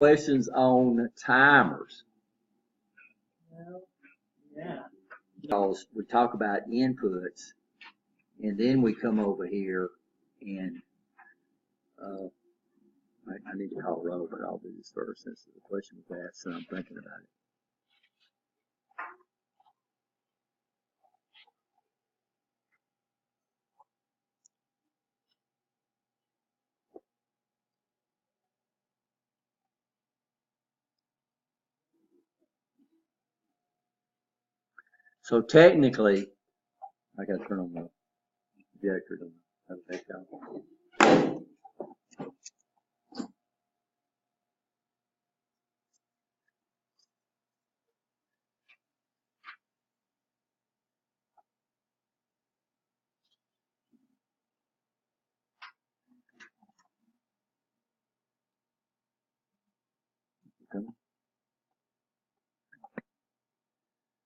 Questions on timers. Well, yeah. Because we talk about inputs, and then we come over here and I need to call Robert. I'll do this first since the question was asked, so I'm thinking about it. So technically, I got to turn on the projector to have that go.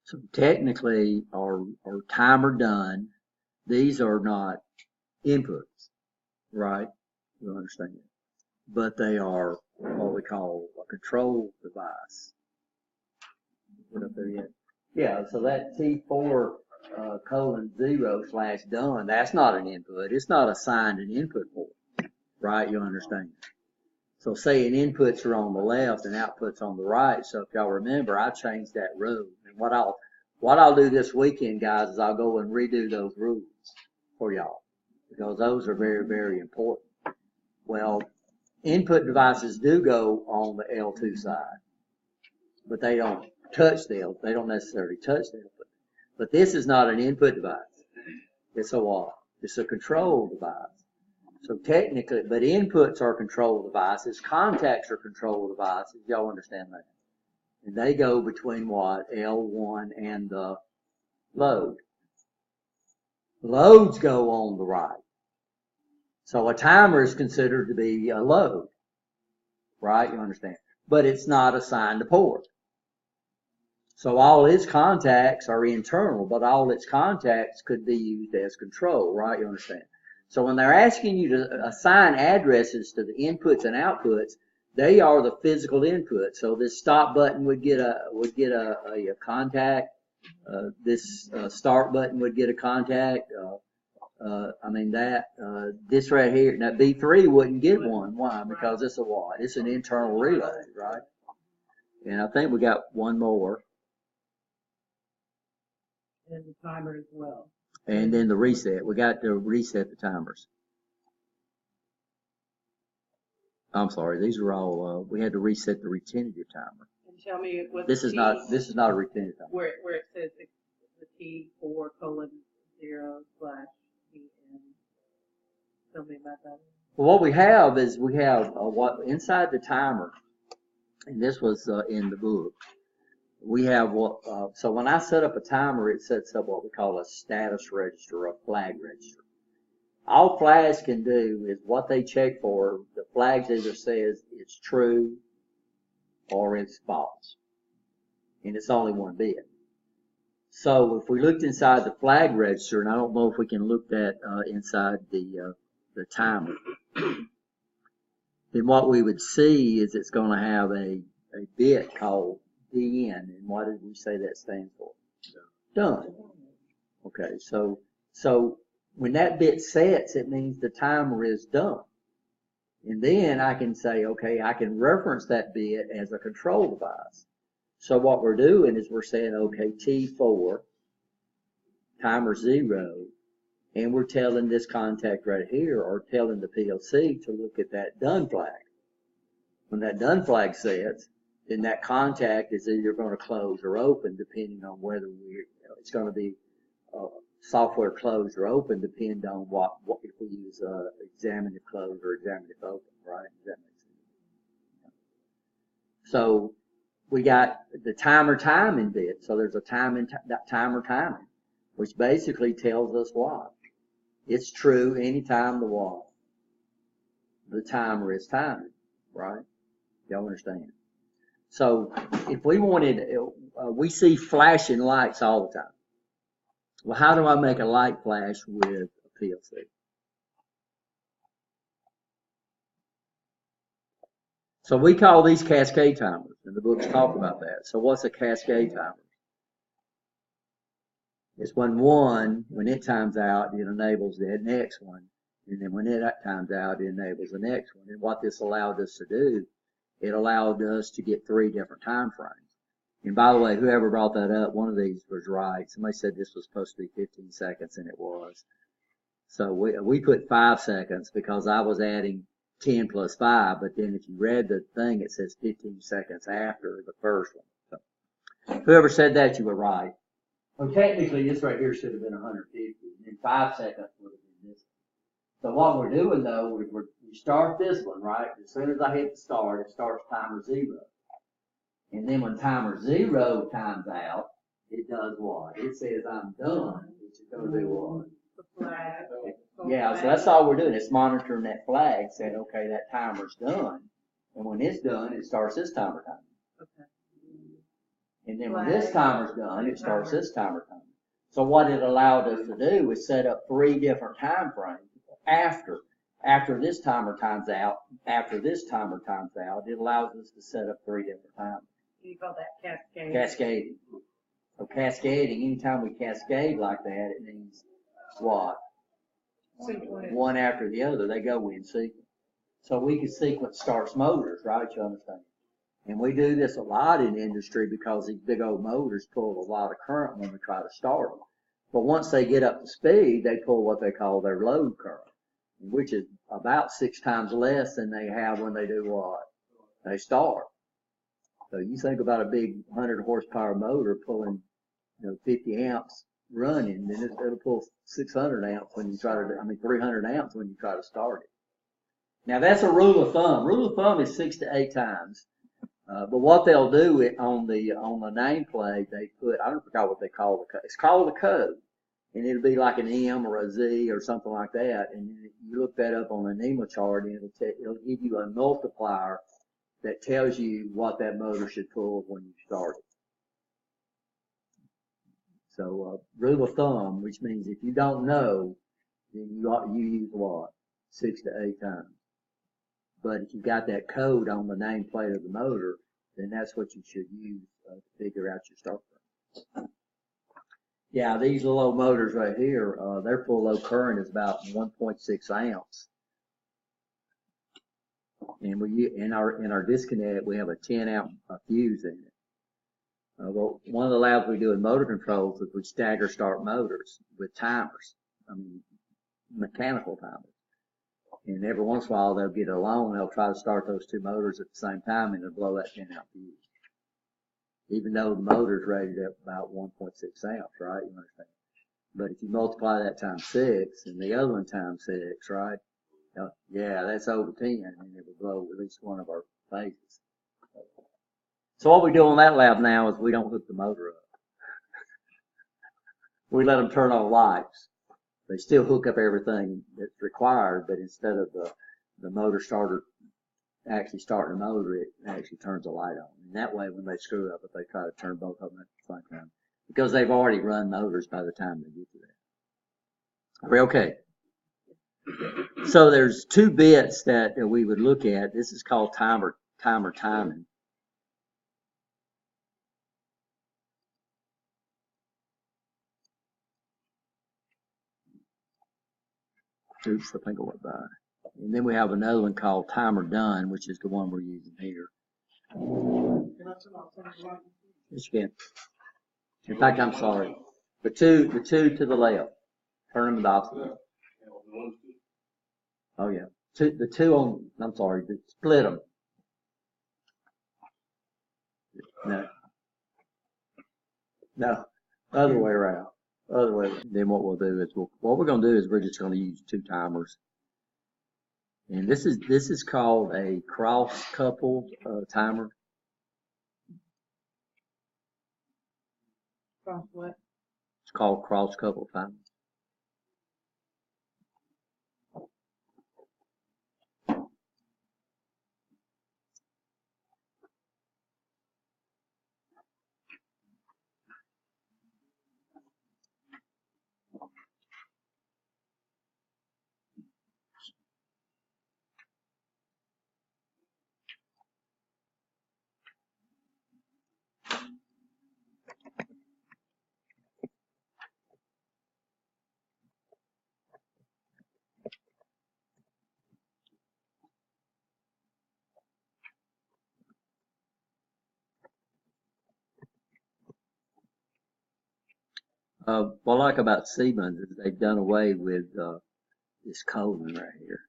So technically, our timer done. These are not inputs, right? You understand? But they are what we call a control device. Put up there yet? Yeah, so that T4 :0 / done, that's not an input. It's not assigned an input port, right? You understand? So say an inputs are on the left and outputs on the right. So if y'all remember, I changed that rule. And what I'll do this weekend, guys, is I'll go and redo those rules for y'all because those are very, very important. Well, input devices do go on the L2 side, but they don't touch the L. They don't necessarily touch the input. But this is not an input device. It's a what? It's a control device. So technically, but inputs are control devices, contacts are control devices. Y'all understand that? And they go between what? L1 and the load. Loads go on the right. So a timer is considered to be a load, right? You understand? But it's not assigned a port. So all its contacts are internal, but all its contacts could be used as control, right? You understand? So when they're asking you to assign addresses to the inputs and outputs, they are the physical input. So this stop button would get a contact. This start button would get a contact. This right here, now B3 wouldn't get one. Why? Because it's a what? It's an internal relay, right? And I think we got one more. And the timer as well. And then the reset. We got to reset the timers. I'm sorry, these are all, we had to reset the retentive timer. And tell me what This is not a retentive timer. Where it says the T4 :0 / EN. Tell me about that. Well, what we have is what inside the timer, and this was in the book. We have what, so when I set up a timer, it sets up what we call a status register, a flag register. All flags can do is what they check for. The flags either says it's true or it's false. And it's only one bit. So if we looked inside the flag register, and I don't know if we can look that inside the timer, then what we would see is it's going to have a bit called DN, and what did we say that stands for? Done. Okay, so when that bit sets, it means the timer is done. And then I can say, okay, I can reference that bit as a control device. So what we're doing is we're saying, okay, T4, timer 0, and we're telling this contact right here, or telling the PLC to look at that done flag. When that done flag sets, then that contact is either going to close or open, depending on whether it's going to be software closed or open, depending on what if we use examinative close or examinative open, right? Does that make sense? So we got the timer timing bit. So there's a timer timing, which basically tells us what? It's true anytime the what? The timer is timing, right? Y'all understand? So if we wanted, we see flashing lights all the time. Well, how do I make a light flash with a PLC? So we call these cascade timers, and the books talk about that. So what's a cascade timer? It's when it times out, it enables the next one. And then when it times out, it enables the next one. And what this allowed us to do, it allowed us to get 3 different time frames. And by the way, whoever brought that up, one of these was right. Somebody said this was supposed to be 15 seconds, and it was. So we put 5 seconds because I was adding 10 plus 5, but then if you read the thing, it says 15 seconds after the first one. So whoever said that, you were right. Well, technically, this right here should have been 150, and 5 seconds would have been this. So what we're doing though, we start this one, right? As soon as I hit the start, it starts timer 0. And then when timer 0 times out, it does what? It says I'm done, which is going to do what? The flag. Yeah, so that's all we're doing. It's monitoring that flag, saying, okay, that timer's done. And when it's done, it starts this timer time. Okay. And then when this timer's done, it starts this timer time. So what it allowed us to do is set up 3 different time frames after this timer times out, after this timer times out. It allows us to set up 3 different times. You call that cascade? Cascading. So cascading, anytime we cascade like that, it means what? Sequence. One after the other, they go in sequence. So we can sequence starts motors, right? You understand? And we do this a lot in industry because these big old motors pull a lot of current when we try to start them. But once they get up to speed, they pull what they call their load current, which is about 6 times less than they have when they do what? They start. So you think about a big 100 horsepower motor pulling, 50 amps running, then it'll pull 600 amps when you try to, 300 amps when you try to start it. Now that's a rule of thumb. Rule of thumb is 6 to 8 times. But what they'll do on the nameplate, they put, I don't forget what they call the code. It's called a code. And it'll be like an M or a Z or something like that. And you look that up on a NEMA chart and it'll give you a multiplier that tells you what that motor should pull when you start it. So, rule of thumb, which means if you don't know, then you use what? 6 to 8 times. But if you got that code on the nameplate of the motor, then that's what you should use to figure out your start current. Yeah, these little old motors right here, their full load current is about 1.6 amps. And in our disconnect, we have a 10 amp fuse in it. Well, one of the labs we do in motor controls is we stagger start motors with timers, mechanical timers. And every once in a while they'll get along, they'll try to start those 2 motors at the same time and it'll blow that 10 amp fuse. Even though the motor's rated at about 1.6 amps, right? You understand? But if you multiply that times 6 and the other one times 6, right? Yeah, that's over 10 and it will blow at least one of our phases. So what we do on that lab now is we don't hook the motor up. We let them turn on lights. They still hook up everything that's required, but instead of the motor starter actually starting the motor, it actually turns the light on. And that way, when they screw up, if they try to turn both of them at the same time, because they've already run motors by the time they get to that. Are we okay? So there's 2 bits that we would look at. This is called timer timing. Oops, I think I went by. And then we have another one called timer done, which is the one we're using here. Yes, you can. In fact, I'm sorry. The two to the left. Turn them the opposite. Oh yeah. The 2 on, I'm sorry, split them. No, other way around. Other way. Then what we'll do is what we're going to do is we're just going to use 2 timers. And this is called a cross-coupled timer. Cross what? It's called cross-coupled timer. What I like about Siemens is they've done away with this colon right here.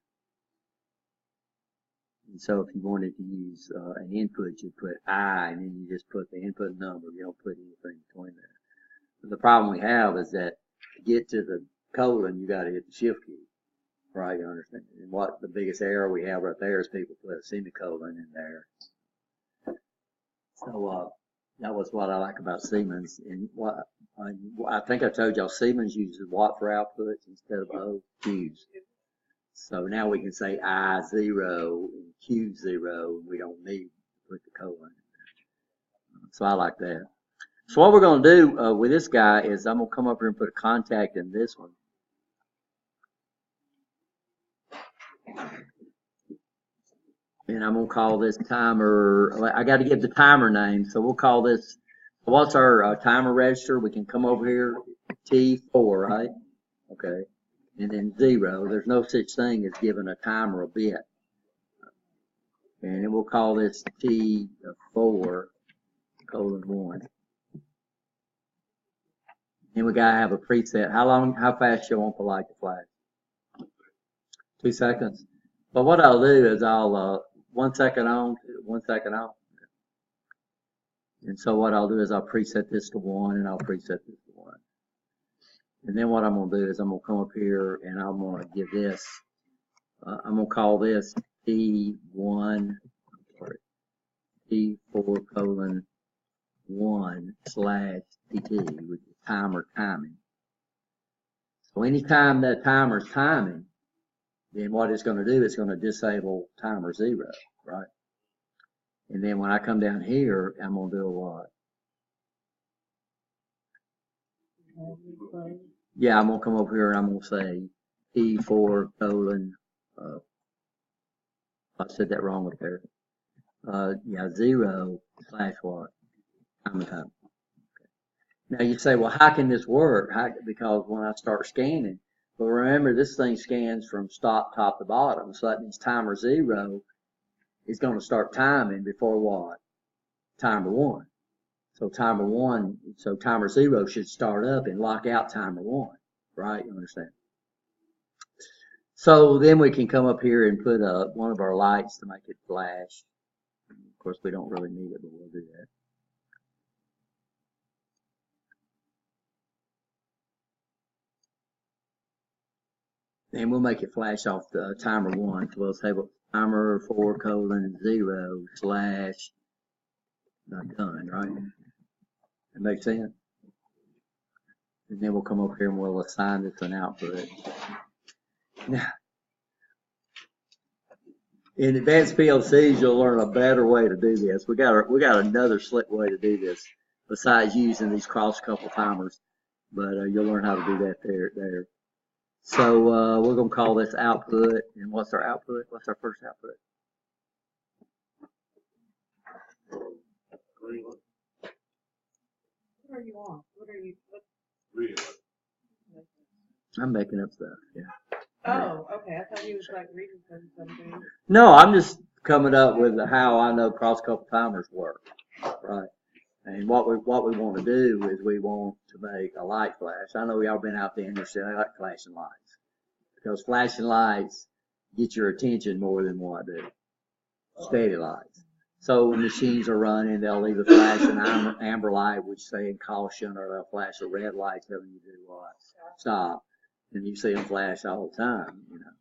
And so if you wanted to use an input, you put I, and then you just put the input number. You don't put anything between there. But the problem we have is that to get to the colon, you got to hit the shift key. Right, you understand? And what the biggest error we have right there is people put a semicolon in there. So that was what I like about Siemens. And what I think I told y'all, Siemens uses watt for outputs instead of Qs. So now we can say I0 and Q0, and we don't need to put the colon in there. So I like that. So what we're going to do with this guy is I'm going to come up here and put a contact in this one. And I'm going to call this timer, I got to give the timer name, so we'll call this, what's our timer register? We can come over here, T4, right? Okay. And then 0. There's no such thing as giving a timer a bit. And then we'll call this T4:1. And we got to have a preset. How fast you want the light to flash? 2 seconds. But what I'll do is I'll 1 second on, 1 second off. And so what I'll do is I'll preset this to 1 and I'll preset this to 1. And then what I'm going to do is I'm going to come up here and I'm going to give this, I'm going to call this T4:1 /TT, which is timer timing. So anytime that timer's timing, then what it's going to do, it's going to disable timer 0, right? And then when I come down here, I'm going to do a what? Yeah, I'm going to come over here and I'm going to say T4:, I said that wrong up there. 0 / what? Timer time. Okay. Now you say, well, how can this work? Because when I start scanning, but remember, this thing scans from top to bottom, so that means timer 0 is going to start timing before what? Timer 1. So timer 0 should start up and lock out timer 1, right? You understand? So then we can come up here and put one of our lights to make it flash. Of course, we don't really need it, but we'll do that. And we'll make it flash off the timer 1. So we'll say, well, timer 4:0 / not done, right? That makes sense? And then we'll come up here and we'll assign this an output. Now, in advanced PLCs, you'll learn a better way to do this. We got another slick way to do this besides using these cross-couple timers, but you'll learn how to do that there. So we're going to call this output. And what's our output? What's our first output? What are you on? What? I'm making up stuff, yeah. Oh, okay. I thought he was like reading something. No, I'm just coming up with how I know cross-couple timers work, right? And what we want to do is we want to make a light flash. I know y'all been out there and I like flashing lights, because flashing lights get your attention more than what do steady lights. So when machines are running, they'll either flash an amber light, which say in caution, or they'll flash a red light telling you to do what? Stop. And you see them flash all the time, you know.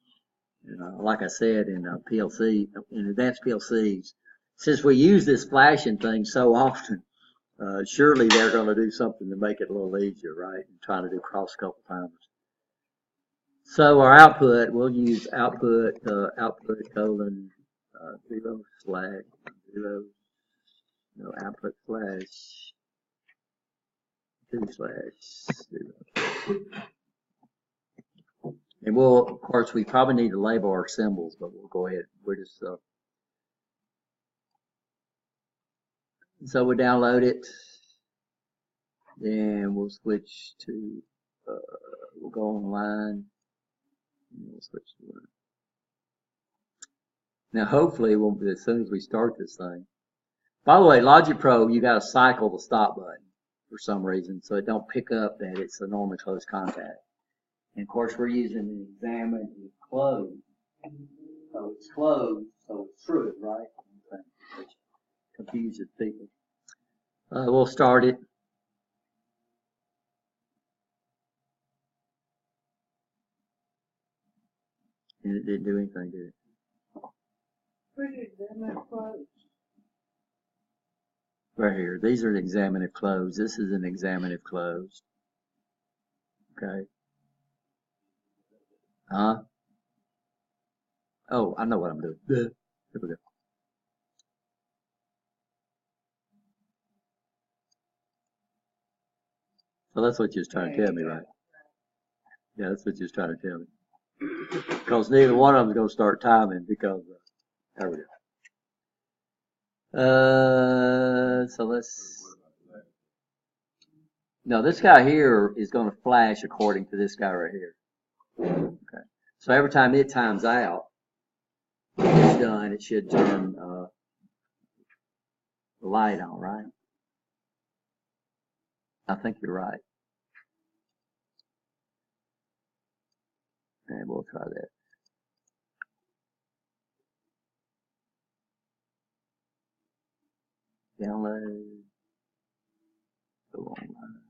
And like I said, in PLC, in advanced PLCs, since we use this flashing thing so often, surely they're going to do something to make it a little easier, right? And try to do cross-couple timers. So our output, we'll use output 0 / 0, no, output flash 2 / 0. And we'll, of course, we probably need to label our symbols, but we'll go ahead. We're just, so we download it. Then we'll switch to, we'll go online. And we'll switch to one. Now, hopefully, as soon as we start this thing. By the way, Logic Pro, you got to cycle the stop button. for some reason, so it don't pick up that it's a normally close contact. And of course, we're using an examine and closed, so it's closed, so it's true, right? Which confuses people. We'll start it. And it didn't do anything, did it? Where did examine close? Right here. These are examinative closed. This is an examinative closed. Okay. Huh? Oh, I know what I'm doing. Here we go. So that's what you was trying to tell me, right? Yeah, that's what you was trying to tell me. Because neither one of them is going to start timing because, there we go. So let's, no, this guy here is going to flash according to this guy right here. Okay. So every time it times out, it's done, it should turn, the light on, right? I think you're right. And we'll try that. Download. Go online.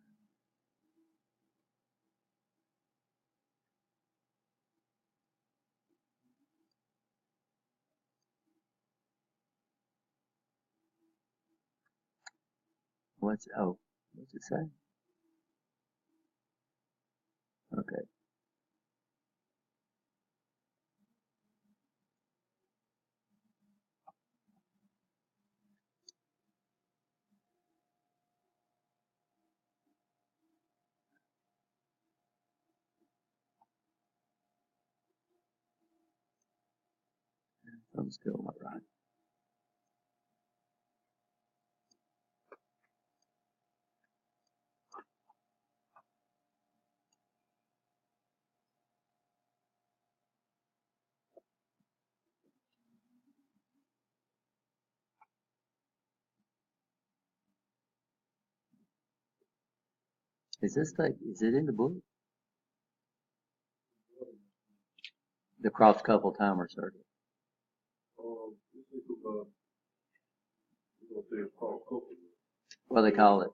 What's it say? Okay. I'm still not right. Is it in the book? The cross couple timer circuit. What do they call it?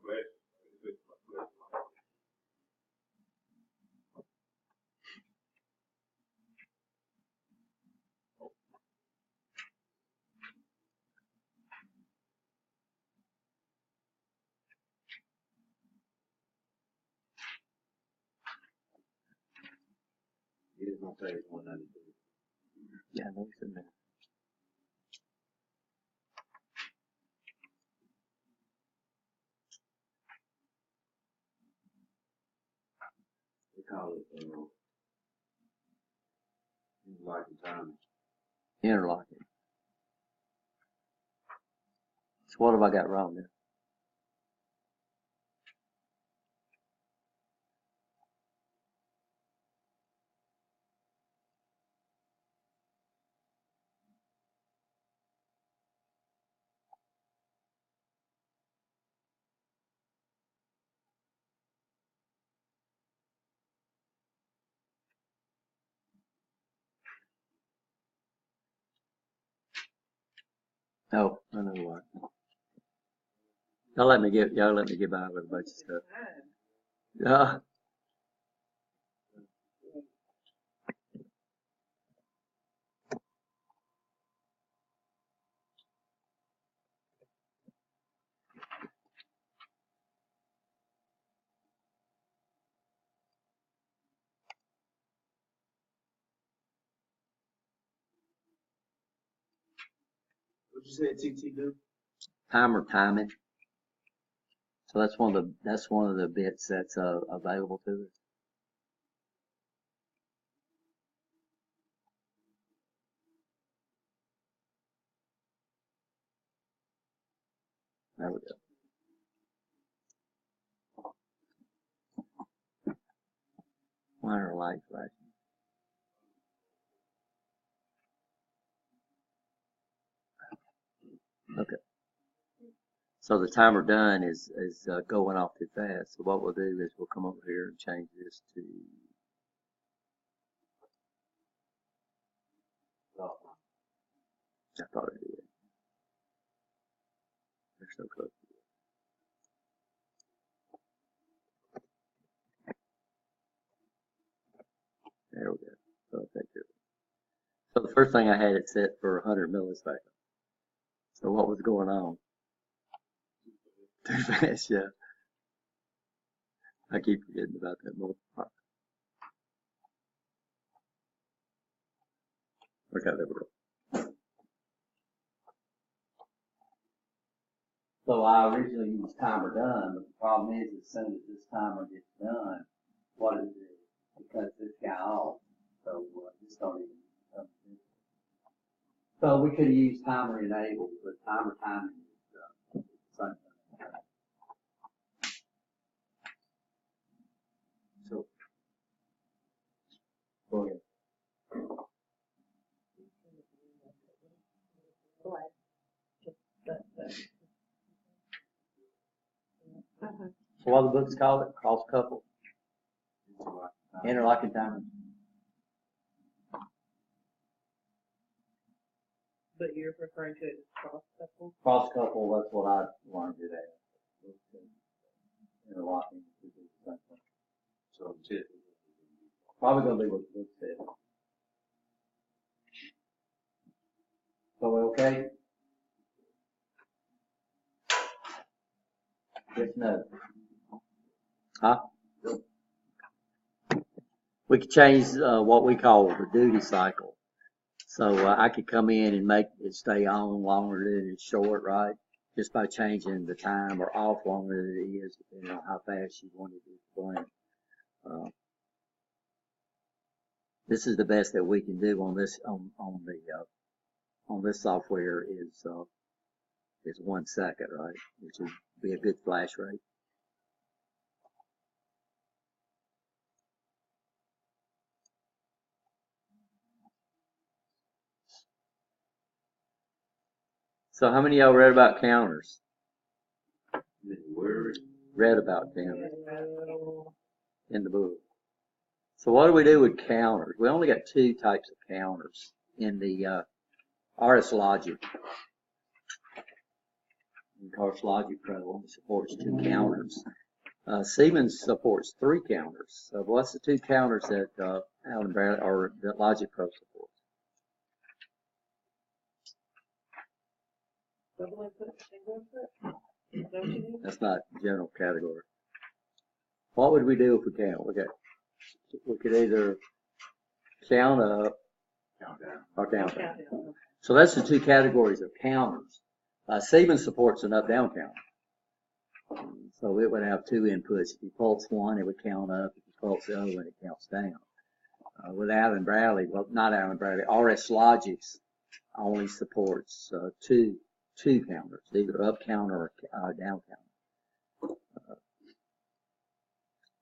Yeah, I know it's in there. They call it interlocking timing. Interlocking. So what have I got wrong there? Oh, I know what. Y'all let me get by with a bunch of stuff. What you said, TT do? Timer timing. So that's one of the bits that's available to us. There we go. Why are lights flashing? Okay. So the timer done is going off too fast. So what we'll do is we'll come over here and change this to. I thought I did. They're so close. There we go. So I'll take care of it. So the first thing I had it set for 100 milliseconds. So what was going on? Too fast, yeah. I keep forgetting about that multiplier. Okay, there we go. So I originally used timer done, but the problem is as soon as this timer gets done, what does it do? It cuts this guy off. So this don't even come in. So we could have used timer enabled, but timer timing is something. So go ahead. So what the books call it? Cross couple. Interlocking timers. But you're referring to it as cross couple? Cross couple, that's what I learned it as. Interlocking. So tip. Probably gonna be what the book said. So we okay? Yes, no. Huh? We could change what we call the duty cycle. So I could come in and make it stay on longer than it's short, right? Just by changing the time, or off longer than it is, depending on how fast you want it to blend. This is the best that we can do on this on this software is 1 second, right? Which would be a good flash rate. So how many of y'all read about counters? Read about counters in the book. So what do we do with counters? We only got 2 types of counters in the RS Logic. RS Logic Pro only supports 2 counters. Siemens supports 3 counters. So what's the 2 counters that Allen Bradley or that Logic Pro supports? Double input, single input? Is that what you do? That's not general category. What would we do if we count? We could either count up or count down. Countdown. So that's the 2 categories of counters. Siemens supports an up-down counter. So it would have 2 inputs. If you pulse 1, it would count up. If you pulse the other one, it counts down. With Allen Bradley, well, not Allen Bradley, RS Logics only supports 2 counters, either up counter or down counter.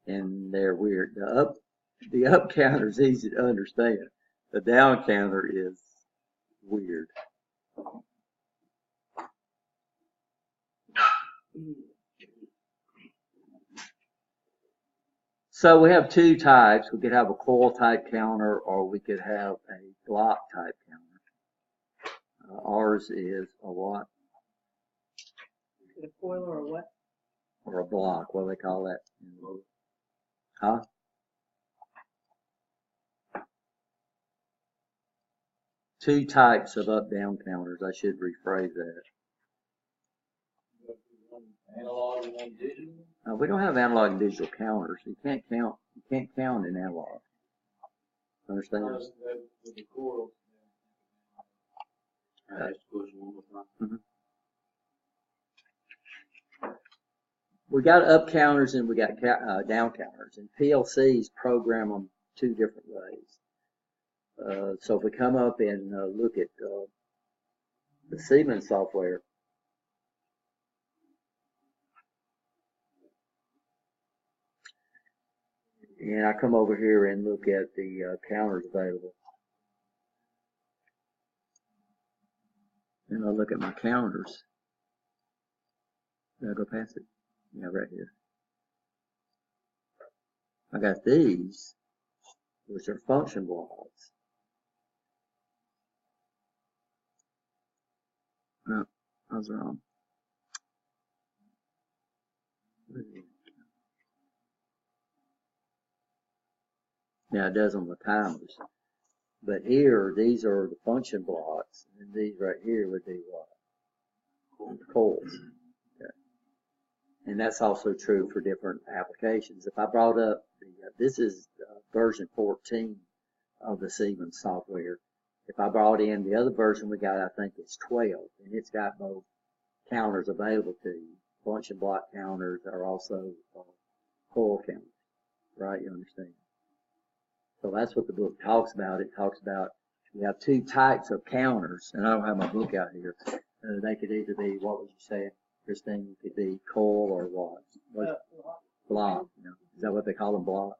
And they're weird. The up counter is easy to understand. The down counter is weird. So we have 2 types. We could have a coil type counter, or we could have a block type counter. Ours is a what? Is it a coil or a what? Or a block. What do they call that? Huh? Two types of up-down counters. I should rephrase that. Analog and one digital? We don't have analog and digital counters. You can't count in analog. Understand? With the coil. Ask the question one more time. We got up counters and we got down counters, and PLCs program them 2 different ways. So if we come up and look at the Siemens software, and I come over here and look at the counters available, and I look at my counters. Did I go past it? Yeah, right here. I got these, which are function blocks. No, I was wrong. Yeah, it does on the timers. But here, these are the function blocks, and these right here would be what? Coils. Okay. And that's also true for different applications. If I brought up, this is version 14 of the Siemens software. If I brought in the other version we got, I think it's 12, and it's got both counters available to you. Function block counters are also coil counters, right? You understand? So that's what the book talks about. It talks about we have two types of counters, and I don't have my book out here. They could either be, what would you say, Christine? It could be coil or what? Block. You know, is that what they call them, block?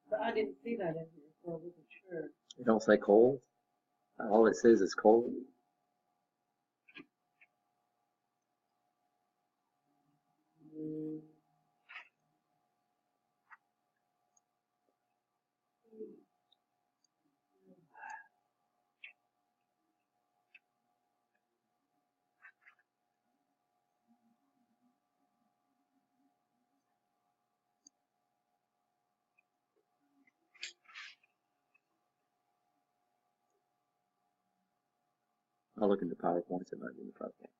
But I didn't see that in here, so I wasn't sure. It don't say coil. All it says is coil. I'll look into PowerPoints. It might be in the PowerPoint.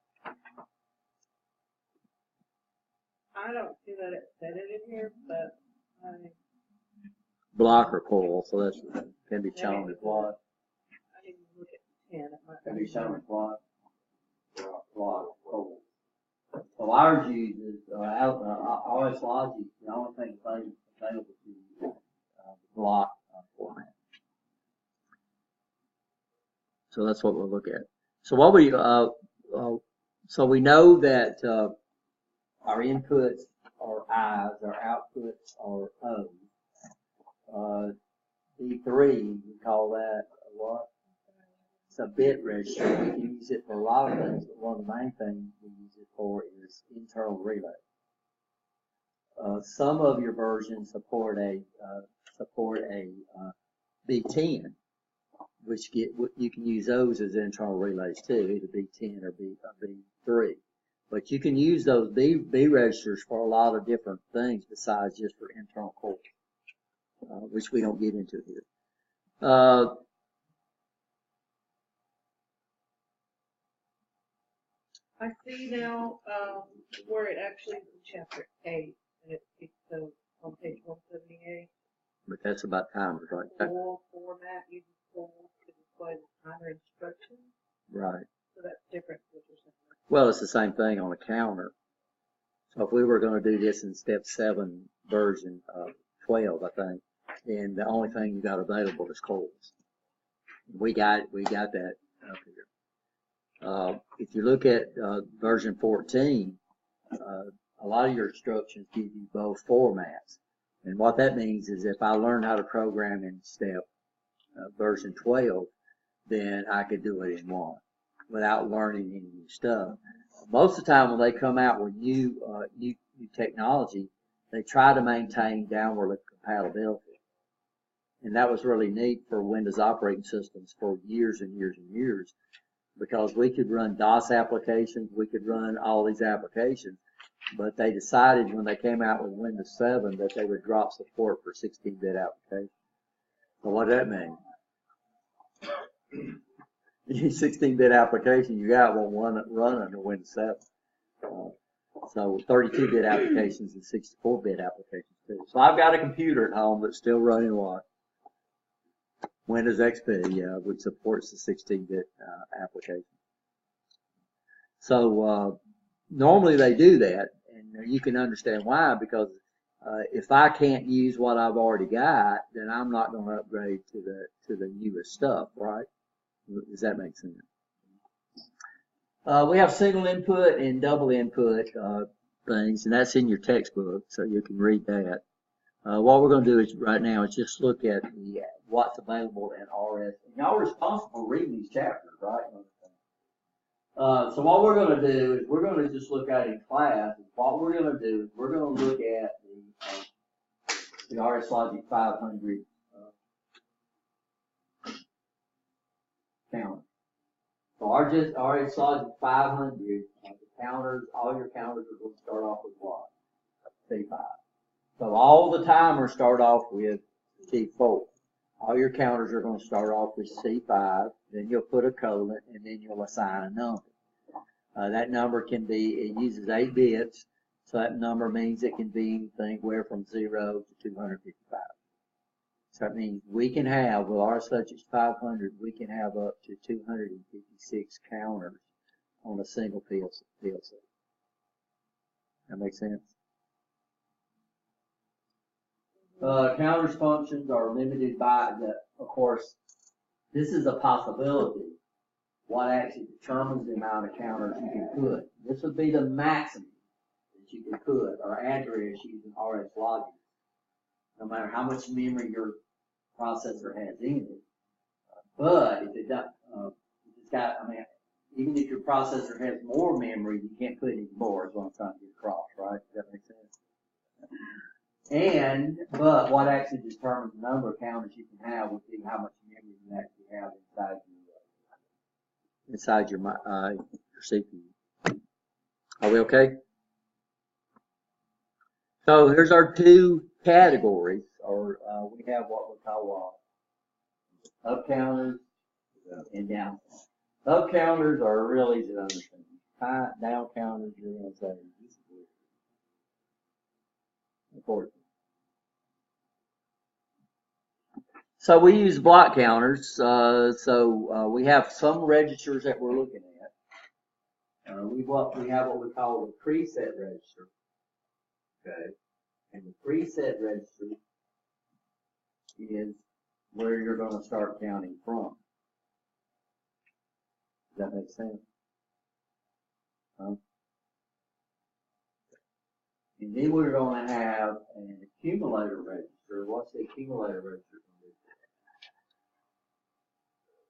I don't see that it said it in here, but Block or coil, so that's can be shown as block. I didn't look at 10. It might Can be shown as block. Block, coil. So ours uses RS Logic. The only thing available to you block format. So that's what we'll look at. So what we so we know that our inputs are I's, our outputs are O's. D3, we call that what? It's a bit register. We can use it for a lot of things, but one of the main things we use it for is internal relay. Some of your versions support a B10, which you can use those as internal relays too, either B10 or B3. But you can use those B registers for a lot of different things besides just for internal coils, which we don't get into here. I see now where it actually is in chapter 8, and it speaks to on page 178. But that's about timers, right? Coil format uses coil to display the timer instructions. Right. So that's different from what you're saying. Well, it's the same thing on a counter. So if we were going to do this in step 7 version 12, I think, then the only thing you got available is coils. We got that up here. If you look at version 14, a lot of your instructions give you both formats. And what that means is if I learned how to program in step version 12, then I could do it in one without learning any new stuff. Most of the time when they come out with new technology, they try to maintain downward compatibility. And that was really neat for Windows operating systems for years and years and years, because we could run DOS applications, we could run all these applications, but they decided when they came out with Windows 7 that they would drop support for 16-bit applications. So what does that mean? 16-bit application you got won't run under Windows 7. So 32-bit applications and 64-bit applications too. So I've got a computer at home that's still running what? Windows XP, which supports the 16-bit application. So normally they do that, and you can understand why, because if I can't use what I've already got, then I'm not going to upgrade to the newest stuff, right? Does that make sense? We have single input and double input things, and that's in your textbook, so you can read that. What we're going to do is right now is just look at what's available in RS. And y'all are responsible for reading these chapters, right? So what we're gonna do is we're gonna just look at in class, and what we're gonna do is we're gonna look at the RS Logic 500 counter. So RS Logic 500, the counters, all your counters are gonna start off with what? C5. So all the timers start off with C4. All your counters are going to start off with C5, then you'll put a colon, and then you'll assign a number. That number can be, it uses 8 bits, so that number means it can be anywhere from 0 to 255. So that means we can have, with our Logic 500, we can have up to 256 counters on a single PLC. That makes sense? Counters functions are limited by of course, this is a possibility. What actually determines the amount of counters you can put. This would be the maximum that you can put or address using RS Logic. No matter how much memory your processor has in it. But if it does, even if your processor has more memory, you can't put any more, is what I'm trying to get across, right? Does that make sense? But what actually determines the number of counters you can have would be how much memory you actually have inside your CPU. Are we okay? So here's our two categories, or we have what we call up counters and down counters. Up counters are really easy to understand. Down counters, you're going to say, this is weird. So we use block counters. We have some registers that we're looking at. We have what we call the preset register. Okay, and the preset register is where you're going to start counting from. Does that make sense? And then we're going to have an accumulator register. What's the accumulator register going to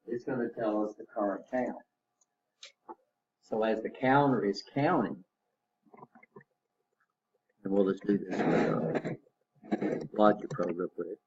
do? It's going to tell us the current count. So as the counter is counting, and we'll just do this with Logic Pro real quick.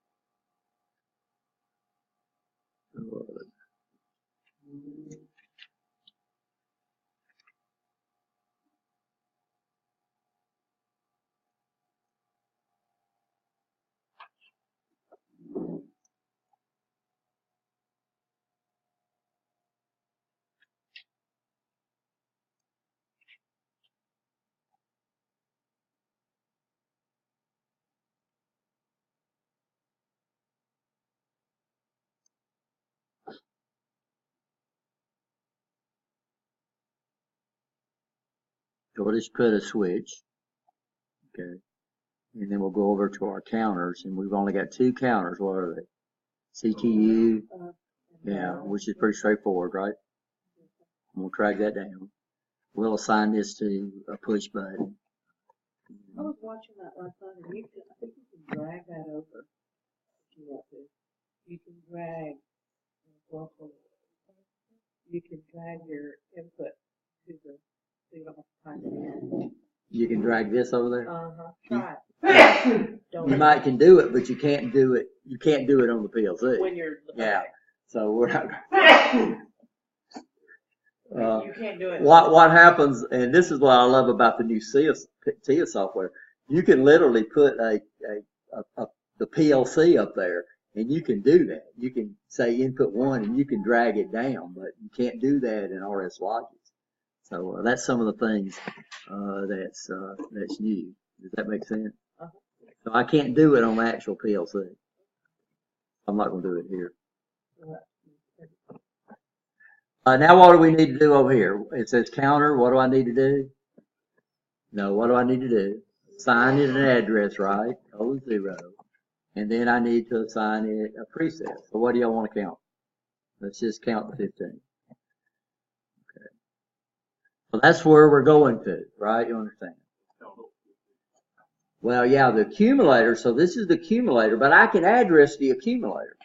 So we'll just put a switch, okay, and then we'll go over to our counters, and we've only got two counters. What are they? CTU, yeah, which is pretty straightforward, right? I'm gonna drag that down. We'll assign this to a push button. I was watching that last night, and I think you can drag that over if you want to. You can drag, you can drag your input to the, so you don't have to type it in. You can drag this over there. Try it. You might can do it, but you can't do it. You can't do it on the PLC. When you're yeah. So we're not. You can't do it. What happens, and this is what I love about the new TIA software. You can literally put the PLC up there, and you can do that. You can say input 1, and you can drag it down, but you can't do that in RS Logic. So that's some of the things that's new. Does that make sense? So I can't do it on the actual PLC. I'm not going to do it here. Now what do we need to do over here? It says counter. What do I need to do? No, what do I need to do? Assign it an address, right? 0. And then I need to assign it a preset. So what do y'all want to count? Let's just count to 15. Okay. So that's where we're going to, right? You understand? Well, yeah, the accumulator. So this is the accumulator, but I can address the accumulator.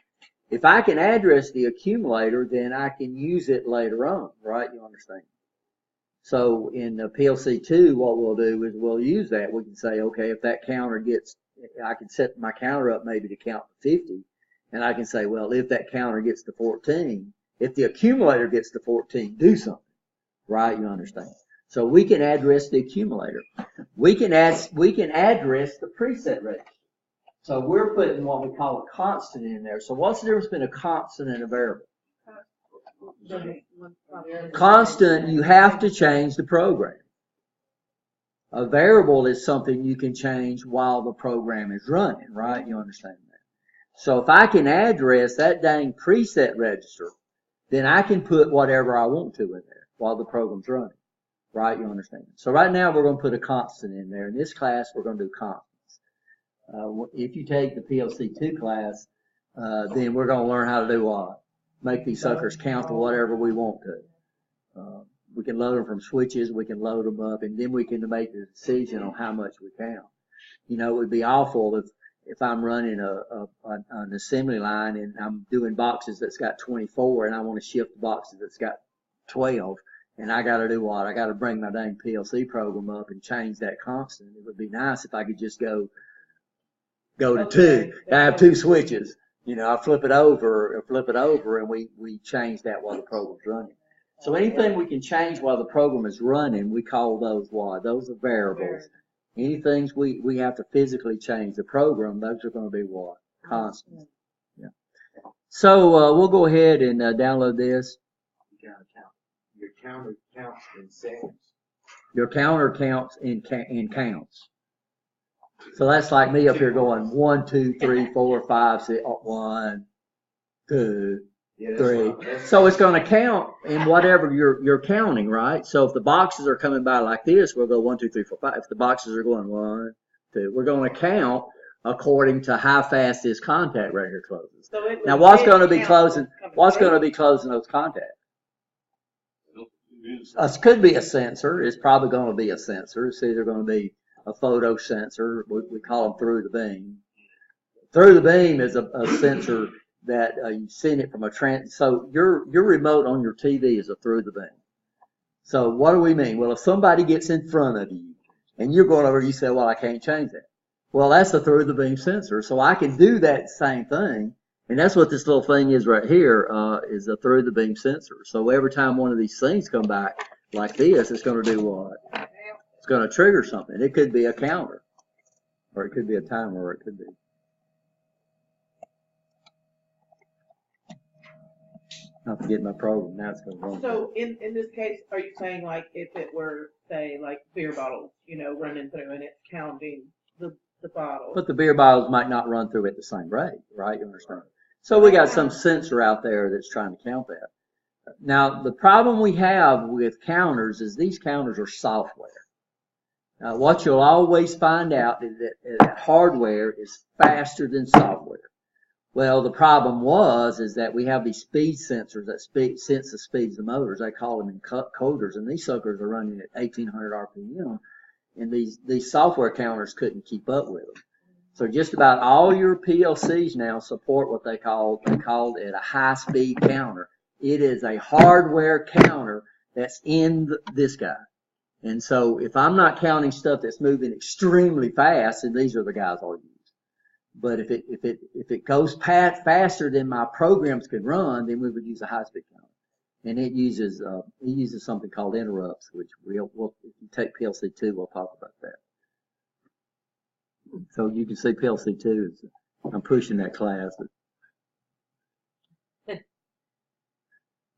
If I can address the accumulator, then I can use it later on, right? You understand? So in the PLC2, what we'll do is we'll use that. We can say, okay, if that counter gets, I can set my counter up maybe to count to 50. And I can say, well, if that counter gets to 14, if the accumulator gets to 14, do something. Right? You understand? So we can address the accumulator. We can address the preset register. So we're putting what we call a constant in there. So what's the difference between a constant and a variable? Constant, you have to change the program. A variable is something you can change while the program is running, right? You understand that? So if I can address that dang preset register, then I can put whatever I want to in there while the program's running, right? You understand? So right now we're going to put a constant in there. In this class, we're going to do constants. If you take the PLC2 class, then we're going to learn how to do what? Make these suckers count to whatever we want to. We can load them from switches, we can load them up, and then we can make the decision on how much we count. You know, it would be awful if I'm running an assembly line and I'm doing boxes that's got 24 and I want to shift the boxes that's got 12, and I got to do what? I got to bring my dang PLC program up and change that constant. It would be nice if I could just go to two. I have two switches. You know, I flip it over, and we change that while the program's running. So anything we can change while the program is running, we call those what? Those are variables. Anything we have to physically change the program, those are going to be what? Constants. Yeah. So we'll go ahead and download this. You gotta count. Your counter counts in seconds. Your counter counts in counts. So that's like me up here going 1, 2, 3, 4, 5, 6, 1, 2, 3. So it's going to count in whatever you're counting, right? So if the boxes are coming by like this, we'll go 1, 2, 3, 4, 5. If the boxes are going 1, 2, we're going to count according to how fast this contact right here closes. So now what's going to be closing? What's going to be closing those contacts? It could be a sensor. It's probably going to be a sensor. It's either going to be a photo sensor. We call them through the beam. Through the beam is a sensor that you send it from a so your remote on your TV is a through the beam. So what do we mean? Well, if somebody gets in front of you and you're going over, you say, well, I can't change that. Well, that's a through the beam sensor. So I can do that same thing. And that's what this little thing is right here, is a through the beam sensor. So every time one of these things come back like this, it's going to do what? It's going to trigger something. It could be a counter, or it could be a timer, or it could be. I'm forgetting my program. Now it's going to run. So in this case, are you saying like if it were, say, like beer bottles, you know, running through and it's counting the bottles? But the beer bottles might not run through at the same rate, right? You understand? So we got some sensor out there that's trying to count that. Now, the problem we have with counters is these counters are software. Now, what you'll always find out is that hardware is faster than software. Well, the problem is that we have these speed sensors that sense the speeds of the motors. They call them encoders, and these suckers are running at 1800 RPM, and these software counters couldn't keep up with them. So just about all your PLCs now support what they call it a high-speed counter. It is a hardware counter that's in this guy. And so if I'm not counting stuff that's moving extremely fast, then these are the guys I'll use. But if it goes faster than my programs can run, then we would use a high-speed counter. And it uses something called interrupts, which if you take PLC2, we'll talk about that. So you can see PLC2 is, I'm pushing that class. But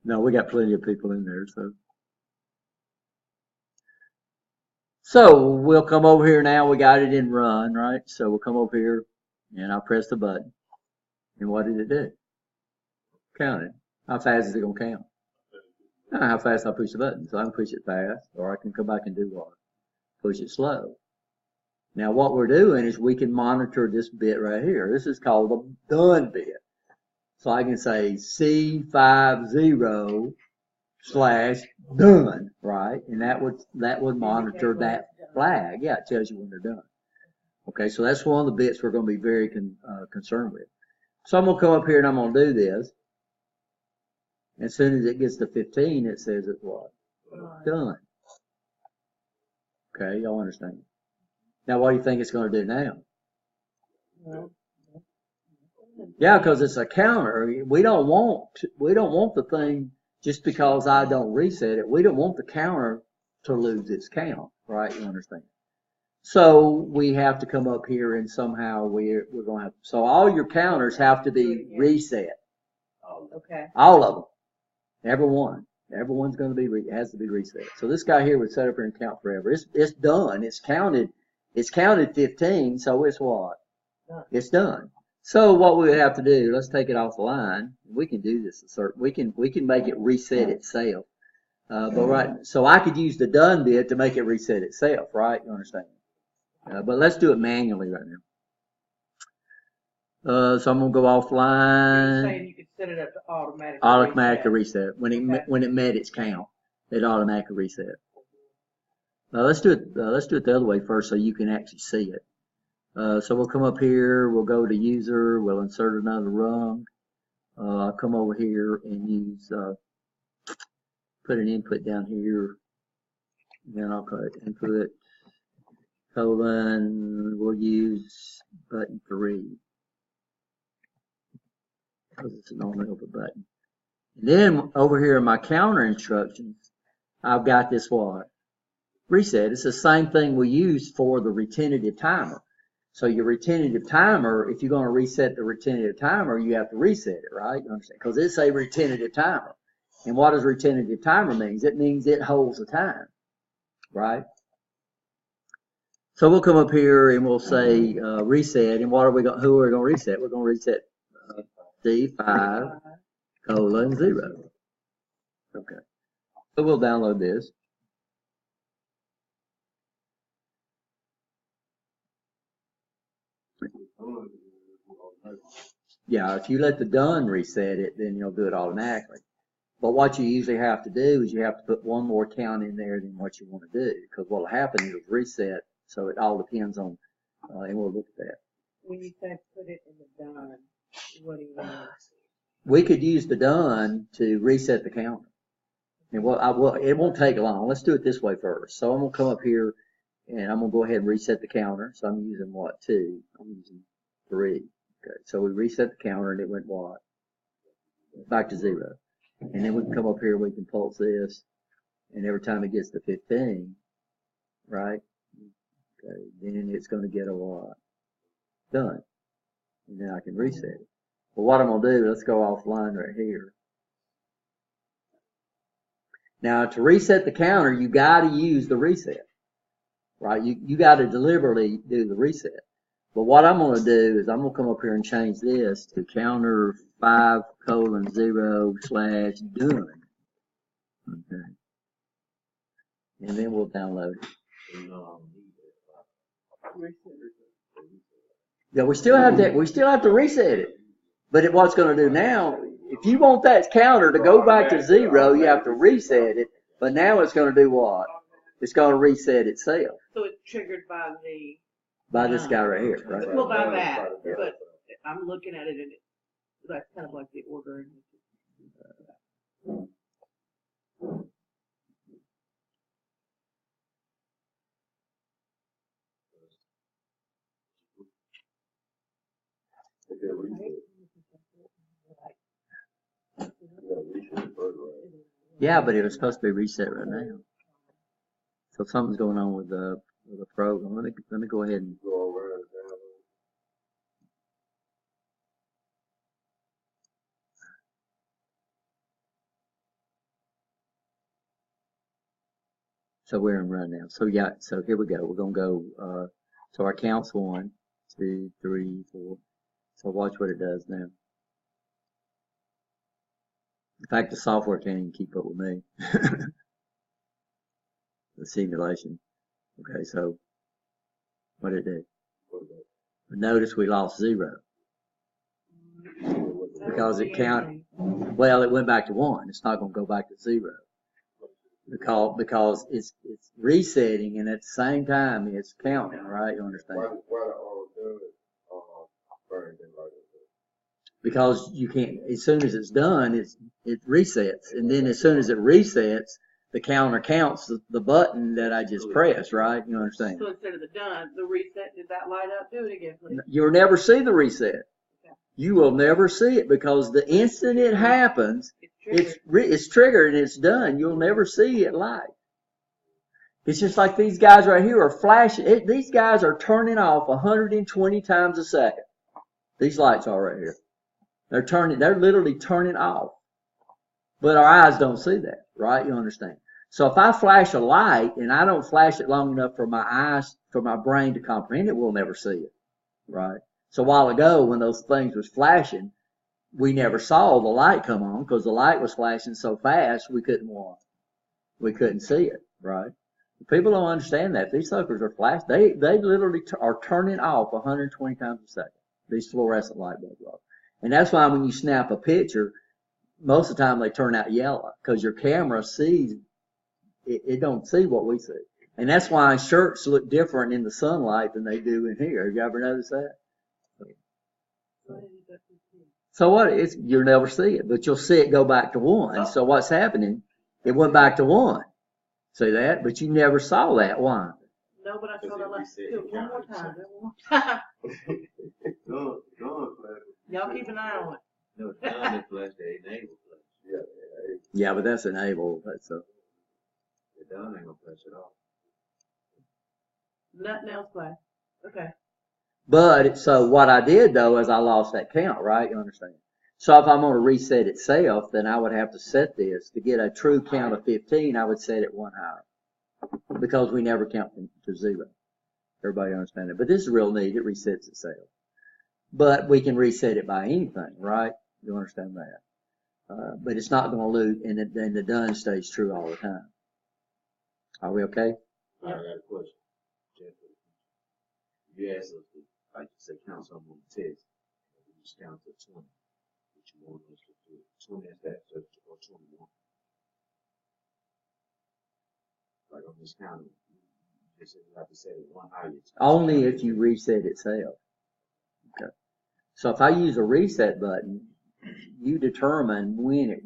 no, we got plenty of people in there, So we'll come over here now. We got it in run, right? So we'll come over here and I'll press the button. And what did it do? Count it. How fast is it going to count? How fast I push the button. So I can push it fast, or I can come back and do what? Push it slow. Now what we're doing is we can monitor this bit right here. This is called the done bit. So I can say C50/done, right? And that would monitor that flag. Yeah, it tells you when they're done. Okay, so that's one of the bits we're going to be very concerned with. So I'm going to come up here and I'm going to do this. As soon as it gets to 15, it says it's what? Done. Okay, y'all understand? Now, what do you think it's going to do now? Well, Yeah, because it's a counter. We don't want the thing just because I don't reset it. We don't want the counter to lose its count, right? You understand? So we have to come up here and somehow we're going to have. So all your counters have to be reset. okay. All of them. Everyone. Everyone's going to be has to be reset. So this guy here would set up here and count forever. It's done. It's counted 15. So it's what? Done. It's done. So what we would have to do, let's take it off the line. We can do this. We can make it reset itself. But right, so I could use the done bit to make it reset itself, right? You understand? But let's do it manually right now. So I'm gonna go You're offline. saying you could set it up to Automatically reset. When it met its count, it automatically reset. Let's do it the other way first, so you can actually see it. So we'll come up here. We'll go to user. We'll insert another rung. I'll come over here and use put an input down here. Then I'll put input colon. We'll use button 3. Because it's an on over button. And then over here in my counter instructions, I've got this what? Reset. It's the same thing we use for the retentive timer. So your retentive timer, if you're going to reset the retentive timer, you have to reset it, right? You understand? Because it's a retentive timer. And what does retentive timer mean? It means it holds the time, right? So we'll come up here and we'll say reset. And what are we going? Who are we going to reset? We're going to reset D5 colon 0. Okay. So we'll download this. Yeah, if you let the done reset it, then you'll do it automatically. But what you usually have to do is you have to put one more count in there than what you want to do, because what will happen is it'll reset. So it all depends on, and we'll look at that. When you say put it in the done, what do you mean? We could use the done to reset the counter. And it won't take long. Let's do it this way first. So I'm going to come up here and I'm going to go ahead and reset the counter. So I'm using what? 2. I'm using 3. Okay. So we reset the counter and it went what? Back to 0. And then we can come up here, we can pulse this. And every time it gets to 15, right? Okay. Then it's going to get a what? Done. And then I can reset it. Well, what I'm going to do, let's go offline right here. Now, to reset the counter, you got to use the reset, right? You got to deliberately do the reset. But what I'm going to do is I'm going to come up here and change this to counter 5 colon 0 / done. Okay. And then we'll download it. Yeah, we still have to reset it. But what it's going to do now, if you want that counter to go back to 0, you have to reset it. But now it's going to do what? It's going to reset itself. So it's triggered by this guy right here, right? Well, by that, but I'm looking at it and that's kind of like the ordering. Yeah, but it was supposed to be reset right now. So something's going on with the program. Let me go ahead and go over it. So we're in run now. So yeah, so here we go. We're gonna go so our count's 1, 2, 3, 4. So watch what it does now. In fact, the software can't even keep up with me. The simulation. Okay, so what did it do? Notice we lost 0. Because it well, it went back to 1. It's not going to go back to 0. Because it's resetting and at the same time it's counting, right? You understand? Because you can't, as soon as it's done, it resets. And then as soon as it resets, the counter counts the button that I just pressed, right? You understand? So instead of the done, the reset, did that light up? Do it again, please. You'll never see the reset. You will never see it because the instant it happens, it's triggered and it's done. You'll never see it light. It's just like these guys right here are flashing. These guys are turning off 120 times a second. These lights are right here. They're literally turning off. But our eyes don't see that, right? You understand? So if I flash a light and I don't flash it long enough for my eyes, for my brain to comprehend it, we'll never see it, right? So a while ago when those things was flashing, we never saw the light come on because the light was flashing so fast we couldn't see it, right? People don't understand that. These suckers are flash. They literally are turning off 120 times a second. These fluorescent light bulbs are. And that's why when you snap a picture, most of the time they turn out yellow because your camera sees it don't see what we see. And that's why shirts look different in the sunlight than they do in here. Have you ever noticed that? So what? You'll never see it, but you'll see it go back to 1. So what's happening? It went back to 1. See that? But you never saw that. Why? No, but I saw that last. Do it one more time. Y'all keep an eye on it. No, done is flash, they enable flash. Yeah, but that's enabled. That's a. The done ain't gonna flash at all. Nothing else flash. Okay. But so what I did though is I lost that count, right? You understand? So if I'm going to reset itself, then I would have to set this to get a true count of 15. I would set it 1 higher because we never count to 0. Everybody understand it? But this is real neat. It resets itself. But we can reset it by anything, right? You understand that? But it's not going to lose, and then the done stays true all the time. Are we okay? I got a question. You asked us to, like you say, count something on the test. We just count to 20. What you want us to do? 20 is that, or 21. Like on this counter, you just have to set it 1 higher. Only if you reset itself. Okay. So if I use a reset button, you determine when it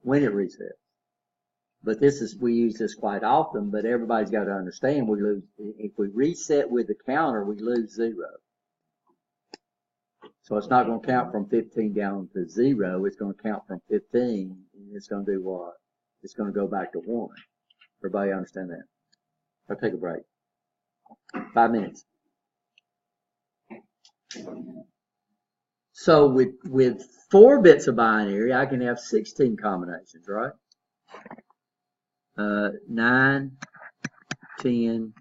resets. But we use this quite often, but everybody's got to understand we lose, if we reset with the counter, we lose 0. So it's not going to count from 15 down to 0, it's going to count from 15, and it's going to do what? It's going to go back to 1. Everybody understand that? I'll take a break. 5 minutes. So with 4 bits of binary, I can have 16 combinations, right? 9, 10,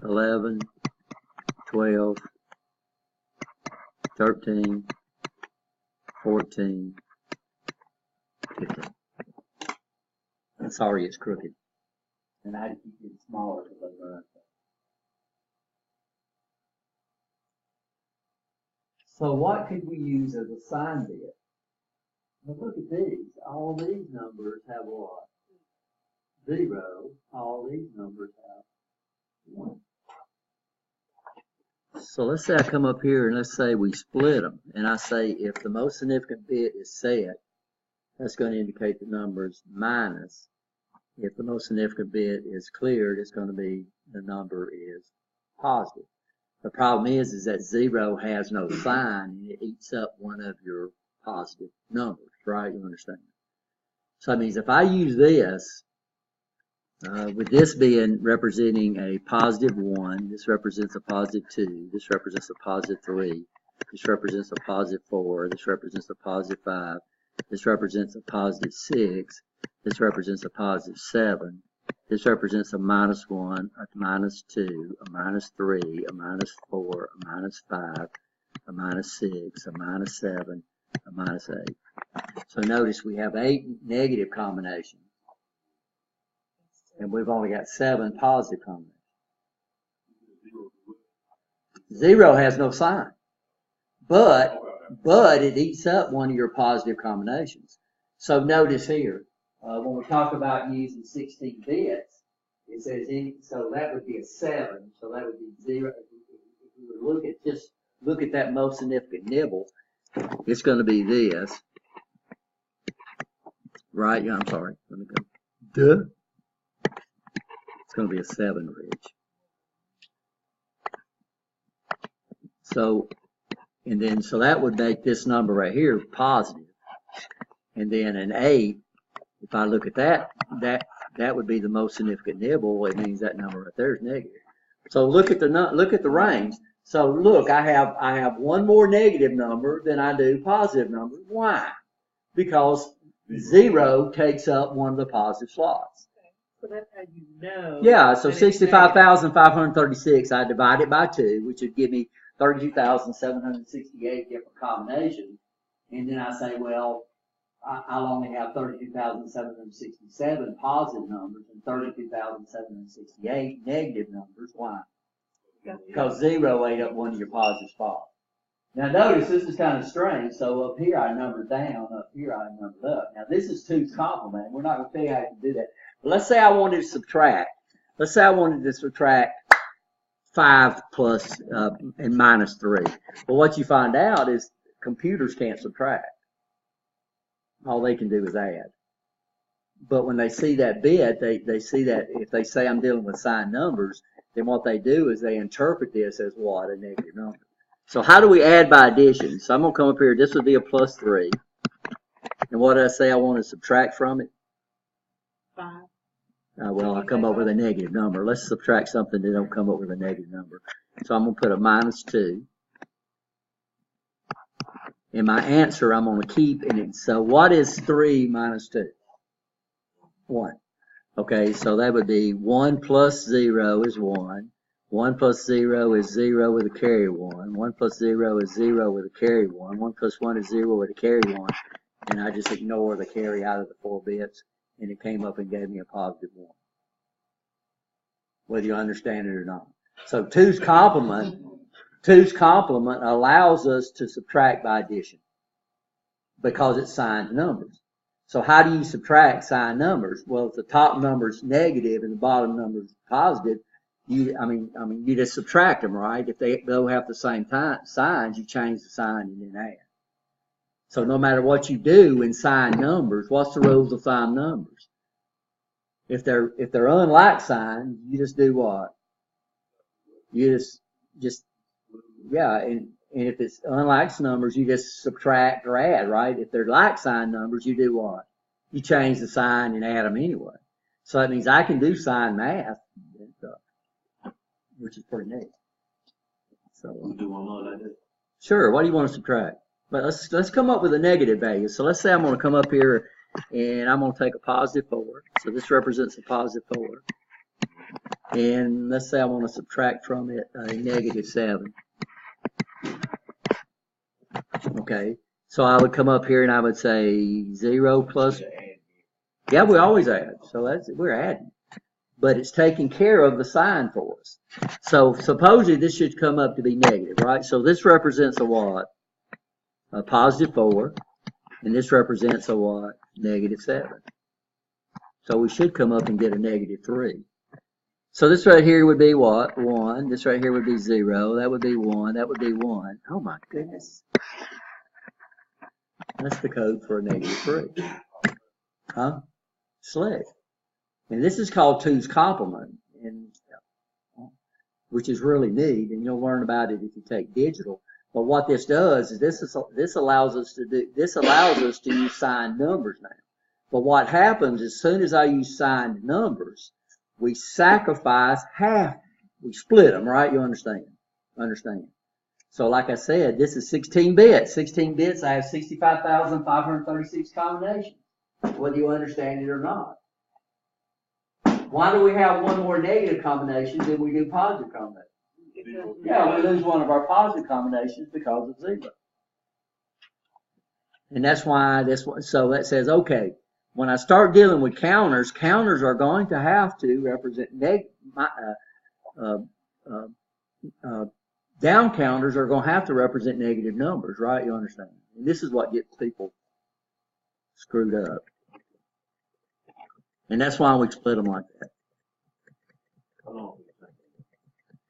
11, 12, 13, 14, 15. I'm sorry it's crooked. And I had to keep it smaller because I learned that. So what could we use as a sign bit? Now look at these. All these numbers have what? 0. All these numbers have 1. So let's say I come up here and let's say we split them. And I say if the most significant bit is set, that's going to indicate the number's minus. If the most significant bit is cleared, it's going to be the number is positive. The problem is that 0 has no sign and it eats up one of your positive numbers, right? You understand? So that means if I use this, with this being representing a positive 1, this represents a positive 2, this represents a positive 3, this represents a positive 4, this represents a positive 5, this represents a positive 6, this represents a positive 7, this represents a minus 1, a minus 2, a minus 3, a minus 4, a minus 5, a minus 6, a minus 7, a minus 8. So notice we have 8 negative combinations. And we've only got 7 positive combinations. 0 has no sign. But it eats up one of your positive combinations. So notice here, when we talk about using 16 bits, it says so that would be a 7. So that would be 0. If we would look at that most significant nibble, it's going to be this. right? Yeah, I'm sorry. Let me go. Duh. It's going to be a 7, Rich. So, and then, so that would make this number right here positive. And then an 8, if I look at that would be the most significant nibble. It means that number right there is negative. So look at the range. So look, I have one more negative number than I do positive numbers. Why? Because 0 takes up one of the positive slots. So that's how you know. Yeah, so that it's negative. 65,536, I divide it by 2, which would give me 32,768 different combinations. And then I say, well, I'll only have 32,767 positive numbers and 32,768 negative numbers. Why? Because 0 ate up one of your positive spots. Now notice this is kind of strange. So up here I numbered down, up here I numbered up. Now this is 2's complement. We're not going to tell you how to do that. But let's say I wanted to subtract. Let's say I wanted to subtract 5 plus and minus 3. Well, what you find out is computers can't subtract. All they can do is add. But when they see that bit, they see that if they say I'm dealing with signed numbers, then what they do is they interpret this as what? A negative number. So how do we add by addition? So I'm going to come up here. This would be a plus 3. And what did I say I want to subtract from it? 5. Well, I come up with a negative number. Let's subtract something that don't come up with a negative number. So I'm going to put a minus 2. And my answer I'm going to keep in it. So what is 3 minus 2? 1. Okay, so that would be 1 plus 0 is 1. 1 plus 0 is 0 with a carry 1. 1 plus 0 is 0 with a carry 1. 1 plus 1 is 0 with a carry 1. And I just ignore the carry out of the 4 bits. And it came up and gave me a positive 1. Whether you understand it or not. So 2's complement allows us to subtract by addition because it's signed numbers. So how do you subtract signed numbers? Well, if the top number is negative and the bottom number is positive, you just subtract them, right? If they don't have the same signs, you change the sign and then add. So no matter what you do in signed numbers, what's the rules of signed numbers? If they're unlike signs, you just do what? You just yeah, and if it's unlike numbers, you just subtract or add, right? If they're like sign numbers, you do what? You change the sign and add them anyway. So that means I can do sign math, which is pretty neat. So We do one more like that. sure, what do you want to subtract? But let's come up with a negative value. So let's say I'm going to come up here and I'm going to take a positive 4. So this represents a positive 4. And let's say I want to subtract from it a negative 7. Okay, so I would come up here and I would say 0 plus. Yeah, we always add. So we're adding. But it's taking care of the sign for us. So supposedly this should come up to be negative, right? So this represents a what? A positive 4. And this represents a what? Negative 7. So we should come up and get a negative 3. So this right here would be what? 1. This right here would be 0. That would be 1. That would be 1. Oh my goodness. That's the code for a negative 3. Huh? Slick. And this is called 2's complement, which is really neat, and you'll learn about it if you take digital. But what this does is this allows us to use signed numbers now. But what happens as soon as I use signed numbers, we sacrifice half. We split them, right? You understand? So like I said, this is 16 bits. 16 bits, I have 65,536 combinations, whether you understand it or not. Why do we have one more negative combination than we do positive combinations? Yeah, we lose one of our positive combinations because of 0. And that's why so that says, okay, when I start dealing with counters are going to have to represent down counters are going to have to represent negative numbers, right? You understand? And this is what gets people screwed up. And that's why we split them like that.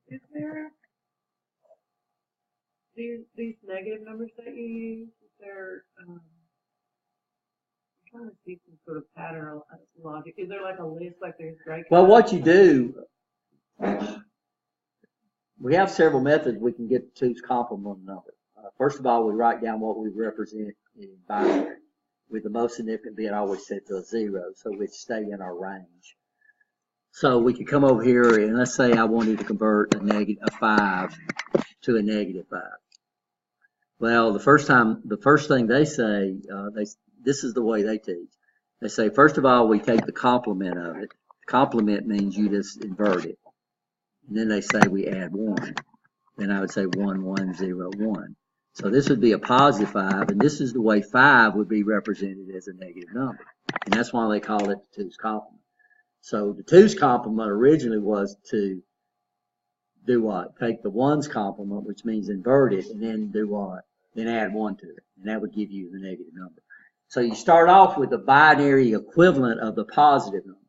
Is there these negative numbers that you use? Is there? I'm trying to see some sort of pattern or logic. Is there like a list, like there's great? Well, what you do, we have several methods we can get the two's complement number. First of all, we write down what we represent in binary, with the most significant bit always set to a 0, so we'd stay in our range. So we could come over here and let's say I wanted to convert a 5 to a -5. Well, the first thing they say, this is the way they teach. They say, first of all, we take the complement of it. Complement means you just invert it. And then they say we add 1. Then I would say 1, 1, 0, 1. So this would be a +5, and this is the way 5 would be represented as a negative number. And that's why they call it the 2's complement. So the 2's complement originally was to do what? Take the 1's complement, which means invert it, and then do what? Then add 1 to it. And that would give you the negative number. So you start off with the binary equivalent of the positive number.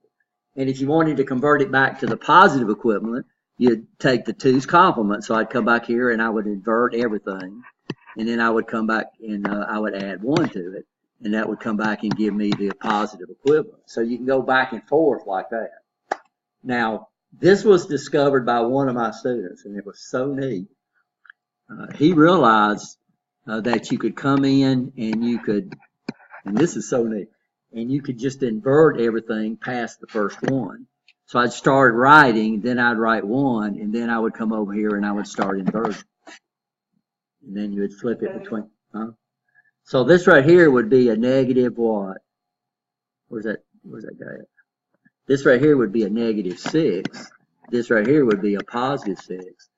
And if you wanted to convert it back to the positive equivalent, you'd take the 2's complement. So I'd come back here and I would invert everything. And then I would come back and I would add 1 to it. And that would come back and give me the positive equivalent. So you can go back and forth like that. Now, this was discovered by one of my students, and it was so neat. He realized that you could come in and you could, and this is so neat, and you could just invert everything past the first one. So I'd start writing, then I'd write 1, and then I would come over here and I would start inverting. And then you would flip it between, So this right here would be a negative what? Where's that guy at? This right here would be a -6. This right here would be a +6.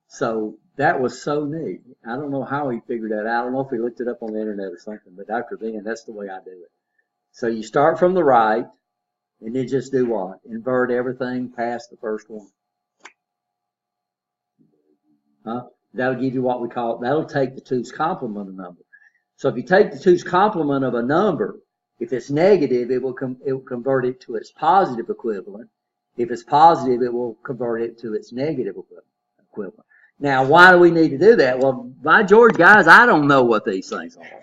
So that was so neat. I don't know how he figured that out. I don't know if he looked it up on the internet or something, but after then, that's the way I do it. So you start from the right, and then just do what? Invert everything past the first one. That'll give you what we call, that'll take the 2's complement of a number. So if you take the 2's complement of a number, if it's negative, it will convert it to its positive equivalent. If it's positive, it will convert it to its negative equivalent. Now, why do we need to do that? Well, by George, guys, I don't know what these things are.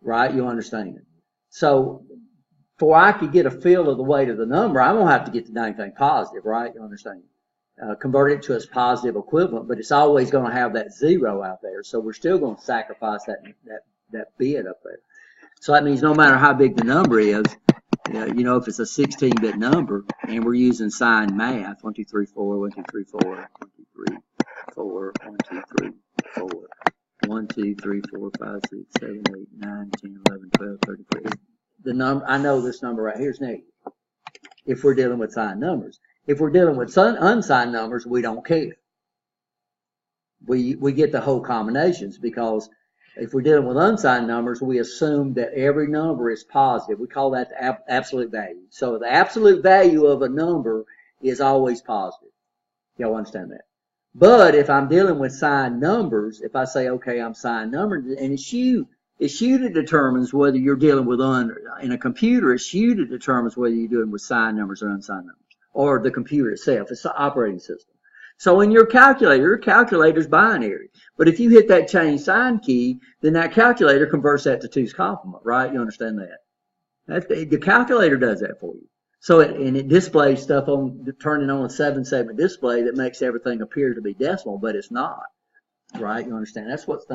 Right? You understand? So, before I could get a feel of the weight of the number, I'm going to have to get the dang thing positive, right? You understand? Convert it to its positive equivalent, but it's always going to have that 0 out there. So we're still going to sacrifice that bit up there. So that means no matter how big the number is, if it's a 16-bit number and we're using signed math, 1, 2, 3, 4, 1, 2, 3, 4, 1, 2, 3, 4, 1, 2, 3, 4, 1, 2, 3, 4, 5, 6, 7, 8, 9, 10, 11, 12, 13. The number, I know this number right here is negative if we're dealing with signed numbers. If we're dealing with unsigned numbers, we don't care. We get the whole combinations, because if we're dealing with unsigned numbers, we assume that every number is positive. We call that the absolute value. So the absolute value of a number is always positive. Y'all understand that? But if I'm dealing with signed numbers, if I say, okay, I'm signed numbers, and it's you that determines whether you're dealing with in a computer, it's you that determines whether you're dealing with signed numbers or unsigned numbers, or the computer itself. It's the operating system. So in your calculator's binary. But if you hit that change sign key, then that calculator converts that to 2's complement, right? You understand that? The calculator does that for you. So it displays stuff turning on a 7-segment display that makes everything appear to be decimal, but it's not, right? You understand? That's what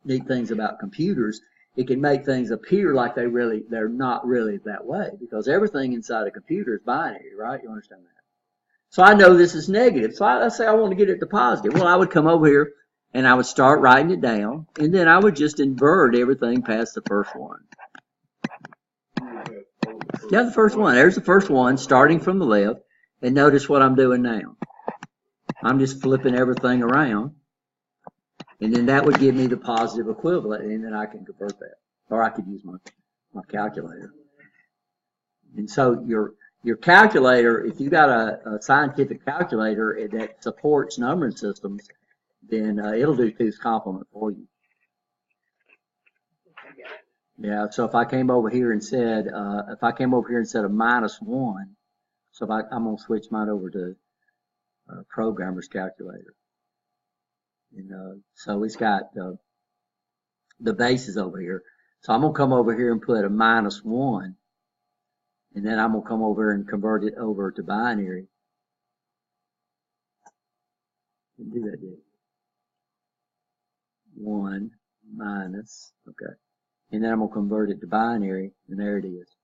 neat things about computers. It can make things appear like they're not really that way, because everything inside a computer is binary, right? You understand that? So I know this is negative. So let's say I want to get it to positive. Well, I would come over here and I would start writing it down, and then I would just invert everything past the first one. Yeah, the first one. There's the first one, starting from the left. And notice what I'm doing now. I'm just flipping everything around. And then that would give me the positive equivalent, and then I can convert that. Or I could use my calculator. And so your calculator, if you got a scientific calculator that supports numbering systems, then it'll do 2's complement for you. Yeah, so if I came over here and said, a -1, so I'm going to switch mine over to programmer's calculator. And so it's got the bases over here. So I'm gonna come over here and put a -1, and then I'm gonna come over and convert it over to binary. Didn't do that, did it? 1 minus, okay. And then I'm gonna convert it to binary, and there it is.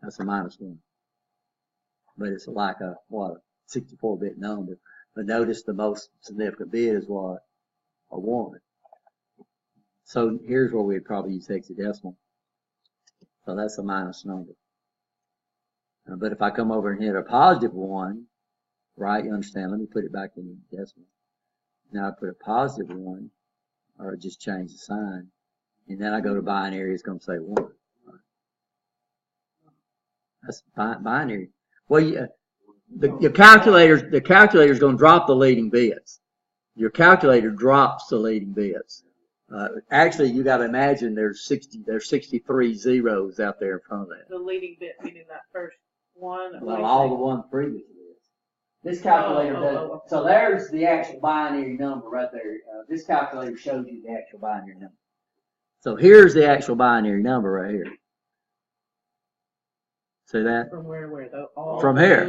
That's a -1. But it's like a 64-bit number. But notice the most significant bit is what? A 1. So here's where we'd probably use hexadecimal. So that's a minus number. But if I come over and hit a +1, right, you understand, let me put it back in decimal. Now I put a +1, or just change the sign, and then I go to binary, it's going to say 1. That's binary. Well, the calculator's going to drop the leading bits. Your calculator drops the leading bits. Actually, you got to imagine there's 63 zeros out there in front of that. The leading bit meaning that first one. Well, all the ones previous to this. This calculator does. So there's the actual binary number right there. This calculator shows you the actual binary number. So here's the actual binary number right here. See that? From where? From here.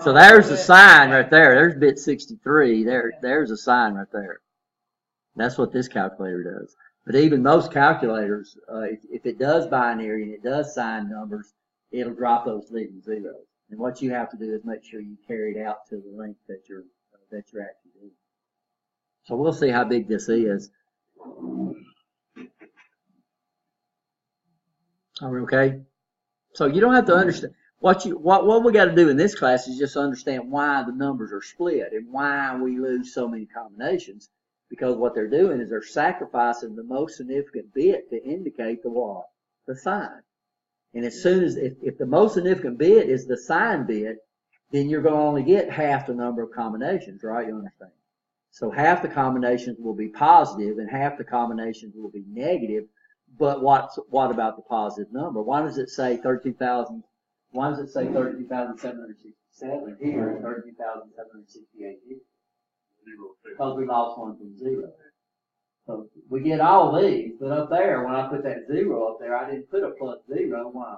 So there's the sign right there. There's bit 63. There's a sign right there. That's what this calculator does. But even most calculators, if it does binary and it does sign numbers, it'll drop those leading zeros. And what you have to do is make sure you carry it out to the length that you're actually doing. So we'll see how big this is. Are we okay? So you don't have to understand what we got to do in this class is just understand why the numbers are split and why we lose so many combinations. Because what they're doing is they're sacrificing the most significant bit to indicate the what? The sign. And as soon as, if the most significant bit is the sign bit, then you're going to only get half the number of combinations, right? You understand? So half the combinations will be positive and half the combinations will be negative. But what about the positive number? Why does it say 32,000? Why does it say 32,767 here and 32,768 here? Because we lost one from 0. So we get all these, but up there, when I put that 0 up there, I didn't put a +0. Why?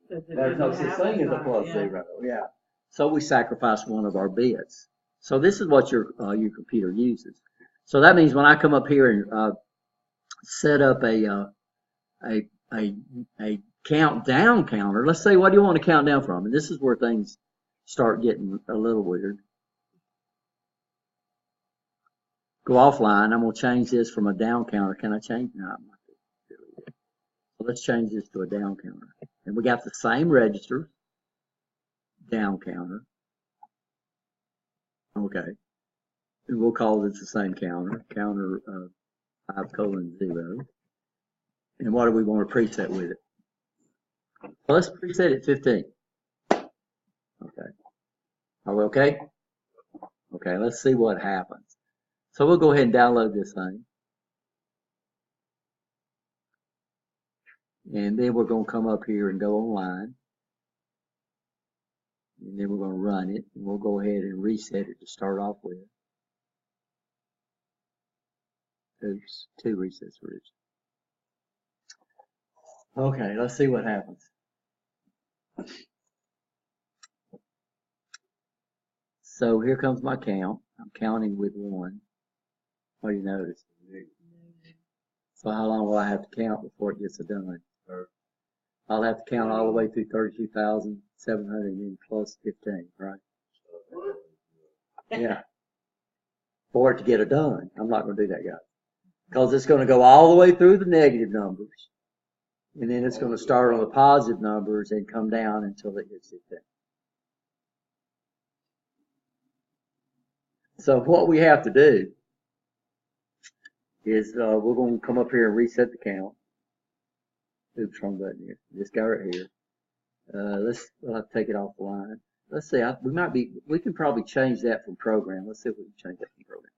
There's no such thing as a +0. Yeah. So we sacrifice one of our bits. So this is what your computer uses. So that means when I come up here and set up a countdown counter, let's say, what do you want to count down from? And this is where things start getting a little weird. Go offline. I'm going to change this from a down counter. Can I change? No, I'm not going to do it. So let's change this to a down counter. And we got the same register, down counter. Okay. And we'll call this the same counter, counter 5:0. And what do we want to preset with it? Well, let's preset it 15. Okay. Are we okay? Okay, let's see what happens. So we'll go ahead and download this thing. And then we're going to come up here and go online. And then we're going to run it. And we'll go ahead and reset it to start off with. Oops, 2 resets for each. Okay, let's see what happens. So here comes my count. I'm counting with 1. What do you notice? So how long will I have to count before it gets done? I'll have to count all the way through 32,700 and then plus 15, right? Yeah. For it to get it done. I'm not going to do that, guys. Because it's going to go all the way through the negative numbers. And then it's going to start on the positive numbers and come down until it hits 15. So what we have to do is we're going to come up here and reset the count. Oops, wrong button here. This guy right here. Let's take it off the line. Let's see. We can probably change that from program. Let's see if we can change that from program.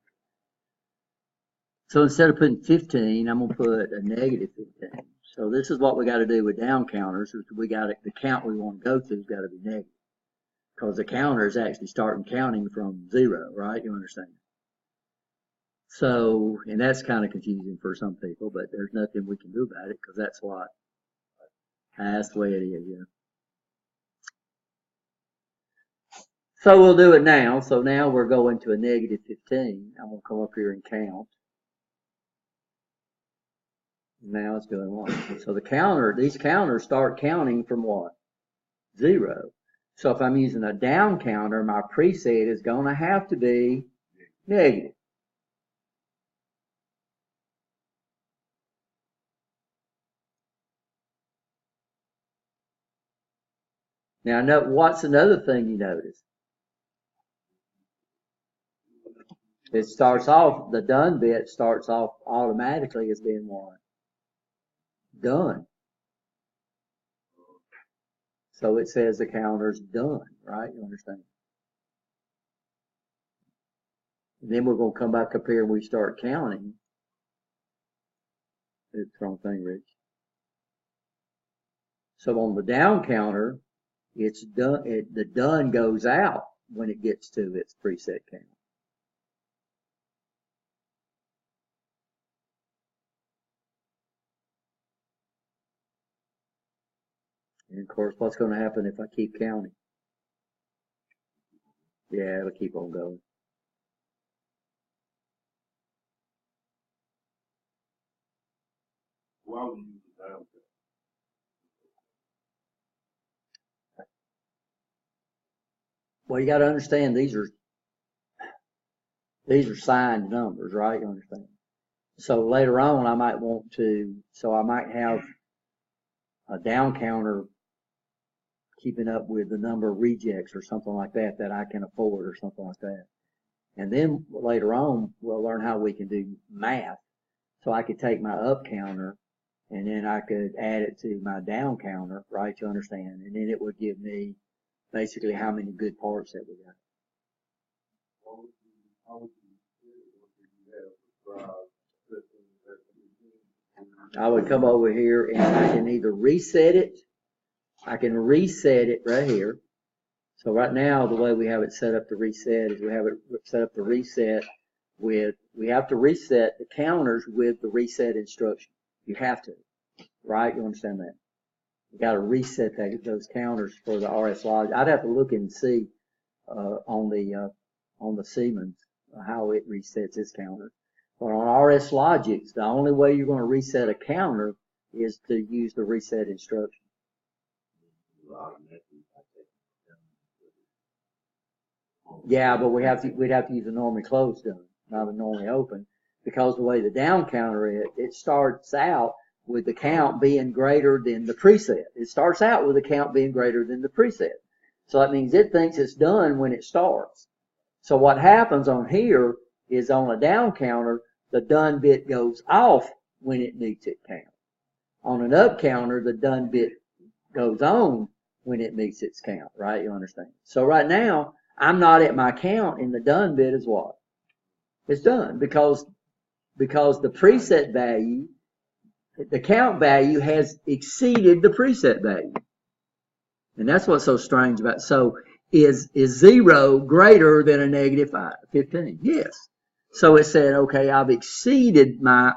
So instead of putting 15, I'm going to put a -15. So this is what we got to do with down counters. The count we want to go to has got to be negative. Because the counter is actually starting counting from 0, right? You understand? So, and that's kind of confusing for some people, but there's nothing we can do about it because that's the way it is, yeah. So we'll do it now. So now we're going to a negative 15. I'm going to come up here and count. Now it's doing what? So these counters start counting from what? 0. So if I'm using a down counter, my preset is going to have to be negative. Now, what's another thing you notice? It starts off, the done bit starts off automatically as being what? Done. So it says the counter's done, right? You understand? And then we're going to come back up here and we start counting. It's the wrong thing, Rich. So on the down counter, it's done. The done goes out when it gets to its preset count. And of course, what's going to happen if I keep counting? Yeah, it'll keep on going. Why would you use the down count? Well, you got to understand these are signed numbers, right? You understand? So later on, I might want to. So I might have a down counter keeping up with the number of rejects or something like that I can afford or something like that. And then later on, we'll learn how we can do math. So I could take my up counter and then I could add it to my down counter, right? You understand? And then it would give me basically how many good parts that we got. I would come over here and I can either reset it. I can reset it right here. So right now, the way we have it set up to reset is we have it set up to reset with, we have to reset the counters with the reset instruction. You have to, right? You understand that? You got to reset those counters for the RS Logic. I'd have to look and see on the Siemens how it resets its counter. But on RS Logics, the only way you're going to reset a counter is to use the reset instruction. Yeah, but we'd have to use a normally closed done, not a normally open, because the way the down counter is, it starts out with the count being greater than the preset. It starts out with the count being greater than the preset. So that means it thinks it's done when it starts. So what happens on here is on a down counter, the done bit goes off when it meets its count. On an up counter, the done bit goes on when it meets its count, right? You understand? So right now, I'm not at my count and the done bit is what? It's done because the preset value, the count value has exceeded the preset value. And that's what's so strange about it. So is 0 greater than a negative 15? Yes. So it said, okay, I've exceeded my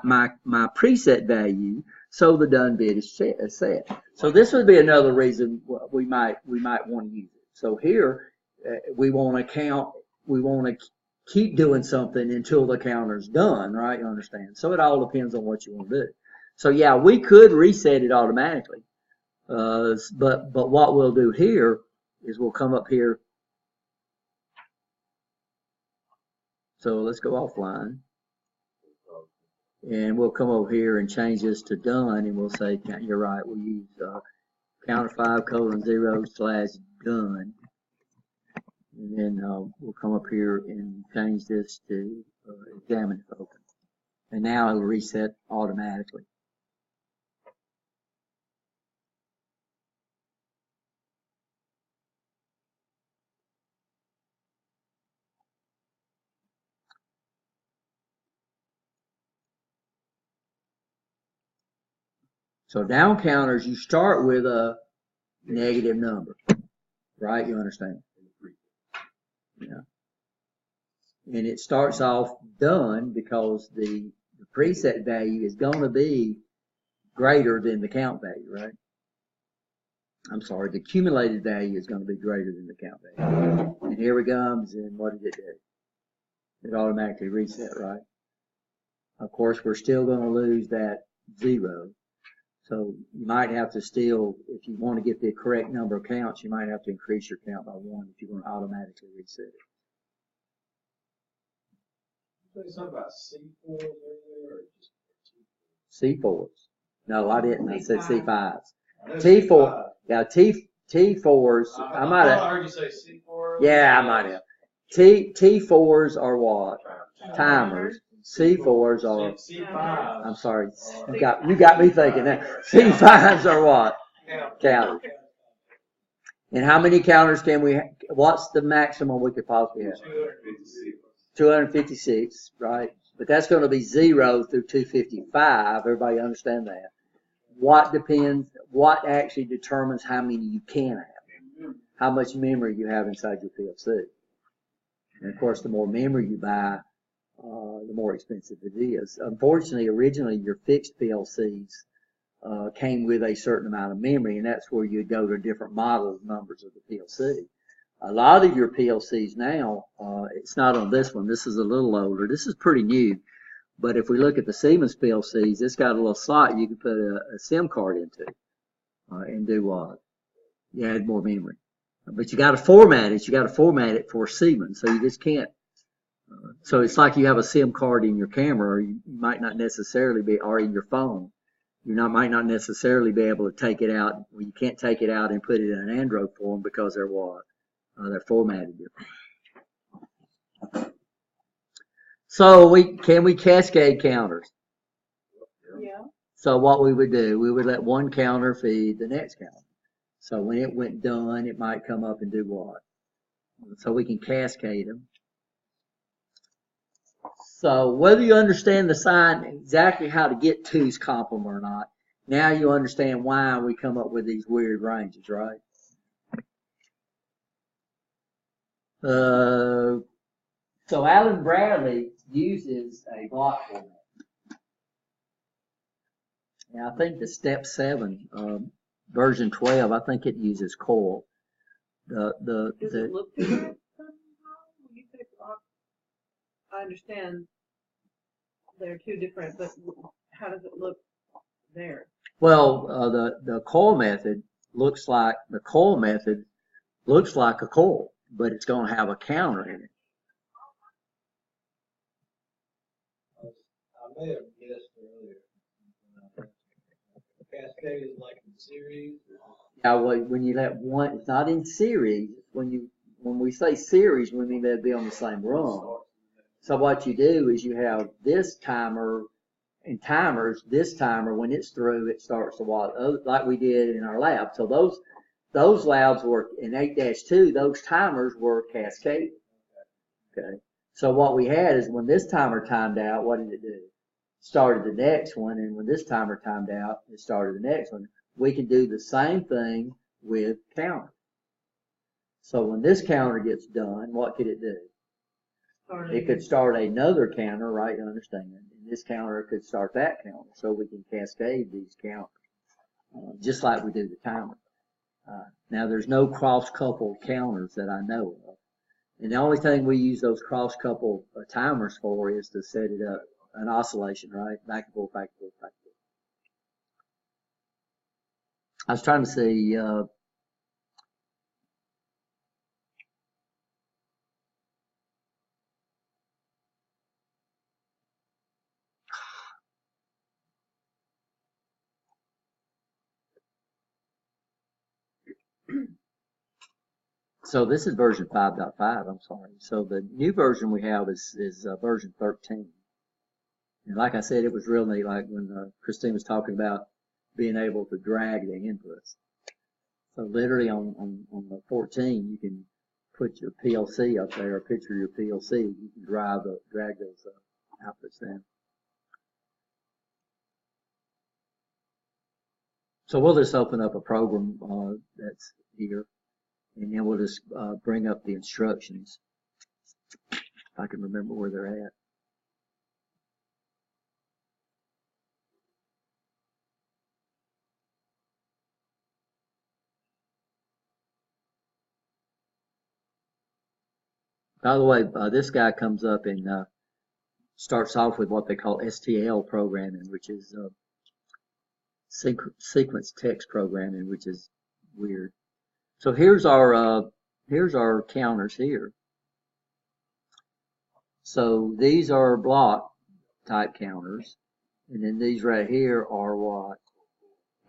preset value, so the done bit is set. So this would be another reason we might want to use it. So here we want to count, we want to keep doing something until the counter's done, right? You understand? So it all depends on what you want to do. So yeah, we could reset it automatically. But what we'll do here is we'll come up here. So let's go offline. And we'll come over here and change this to done, and we'll say, you're right, we'll use counter 5:0/done. And then we'll come up here and change this to examine if open. And now it'll reset automatically. So down counters, you start with a negative number, right? You understand? Yeah. and it starts off done because the preset value is going to be greater than the count value, right? I'm sorry, the accumulated value is going to be greater than the count value. And here it comes, and what did it do? It automatically reset, right? Of course, we're still going to lose that 0. So you might have to still, if you want to get the correct number of counts, you might have to increase your count by 1 if you're going to automatically reset it. Say something about C4s earlier, or just C4s. No, I didn't. I said C5s. T4? T4. Yeah, T4s. I might I have. heard you say C4. Yeah, I might have. T4s are what? Timers. C4s are. C5. I'm sorry. You got me thinking that. C5s are what? Counters. And how many counters can we? What's the maximum we could possibly have? 256, right? But that's going to be 0 through 255. Everybody understand that? What actually determines how many you can have? How much memory you have inside your PLC. And of course, the more memory you buy, the more expensive it is. Unfortunately, originally your fixed PLCs came with a certain amount of memory, and that's where you go to different model numbers of the PLC. A lot of your PLCs now, it's not on this one. This is a little older. This is pretty new. But if we look at the Siemens PLCs, it's got a little slot you can put a SIM card into and do what? You add more memory. But you got to format it. You got to format it for Siemens. So you just can't. So it's like you have a SIM card in your camera, or you might not necessarily be, or in your phone. Might not necessarily be able to take it out. Well, you can't take it out and put it in an Android form because they're what? They're formatted different. So can we cascade counters? Yeah. So what we would do, we would let one counter feed the next counter. So when it went done, it might come up and do what? So we can cascade them. So whether you understand the sign exactly how to get 2's complement or not, now you understand why we come up with these weird ranges, right? So Alan Bradley uses a block format. And I think the step 7, version 12, I think it uses coil. Does it look different when you say block? I understand they're two different, but how does it look there? Well, the coil method looks like a coil, but it's going to have a counter in it. I may have guessed earlier. Cascade is like in series. Yeah, well, when you let one, it's not in series. When we say series, we mean they'd be on the same run. So what you do is you have this timer and timers. This timer, when it's through, it starts to what, like we did in our lab. So those labs were in 8-2. Those timers were cascaded. Okay. So what we had is when this timer timed out, what did it do? Started the next one, and when this timer timed out, it started the next one. We can do the same thing with counter. So when this counter gets done, what could it do? It could start another counter, right? Understand? And this counter could start that counter. So we can cascade these counters, just like we do the timer. Now there's no cross-coupled counters that I know of. And the only thing we use those cross-coupled timers for is to set it up, an oscillation, right? Back and forth, back and forth, back and forth. I was trying to see, so this is version 5.5, I'm sorry. So the new version we have is version 13. And like I said, it was real neat, like when Christine was talking about being able to drag the inputs. So literally on the 14, you can put your PLC up there, a picture of your PLC. You can drag those outputs down. So we'll just open up a program that's here, and then we'll just bring up the instructions. If I can remember where they're at. By the way, this guy comes up and starts off with what they call STL programming, which is sequence text programming, which is weird. So here's our counters here. So these are block type counters, and then these right here are what?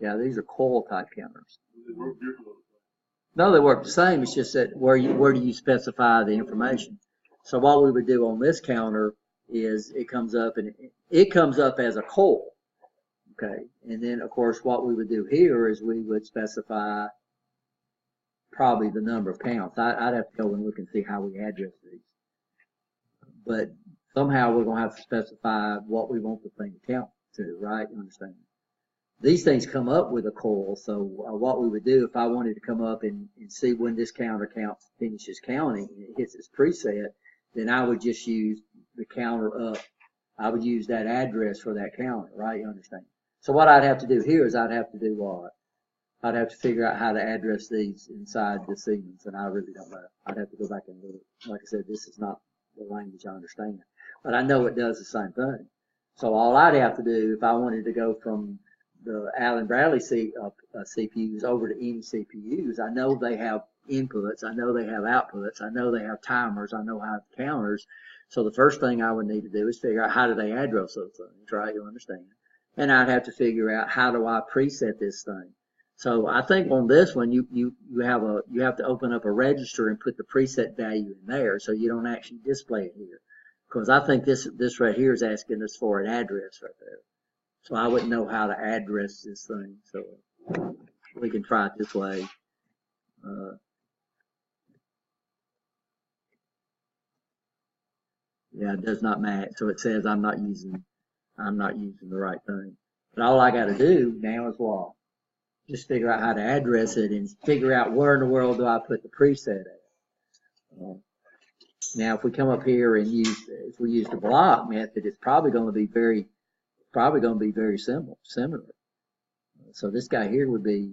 Yeah, these are coil type counters. No, they work the same. It's just that where do you specify the information? So what we would do on this counter is it comes up as a coil. Okay, and then of course what we would do here is we would specify probably the number of counts. I'd have to go and look and see how we address these. But somehow we're going to have to specify what we want the thing to count to, right? You understand? These things come up with a coil, so what we would do if I wanted to come up and see when this counter finishes counting and it hits its preset, then I would just use the counter up. I would use that address for that counter, right? You understand? So what I'd have to do here is I'd have to do what? I'd have to figure out how to address these inside the Siemens, and I really don't know. I'd have to go back and look. Like I said, this is not the language I understand, but I know it does the same thing. So all I'd have to do if I wanted to go from the Allen Bradley CPUs over to any CPUs, I know they have inputs, I know they have outputs, I know they have timers, I know how to counters. So the first thing I would need to do is figure out how do they address those things, right? You understand? And I'd have to figure out how do I preset this thing. So I think on this one you have to open up a register and put the preset value in there so you don't actually display it here. Because I think this right here is asking us for an address right there. So I wouldn't know how to address this thing. So we can try it this way. Yeah, it does not match. So it says I'm not using the right thing. But all I got to do now is what? Just figure out how to address it and figure out where in the world do I put the preset at. Now, if we come up here and if we use the block method, it's probably going to be very similar. So this guy here would be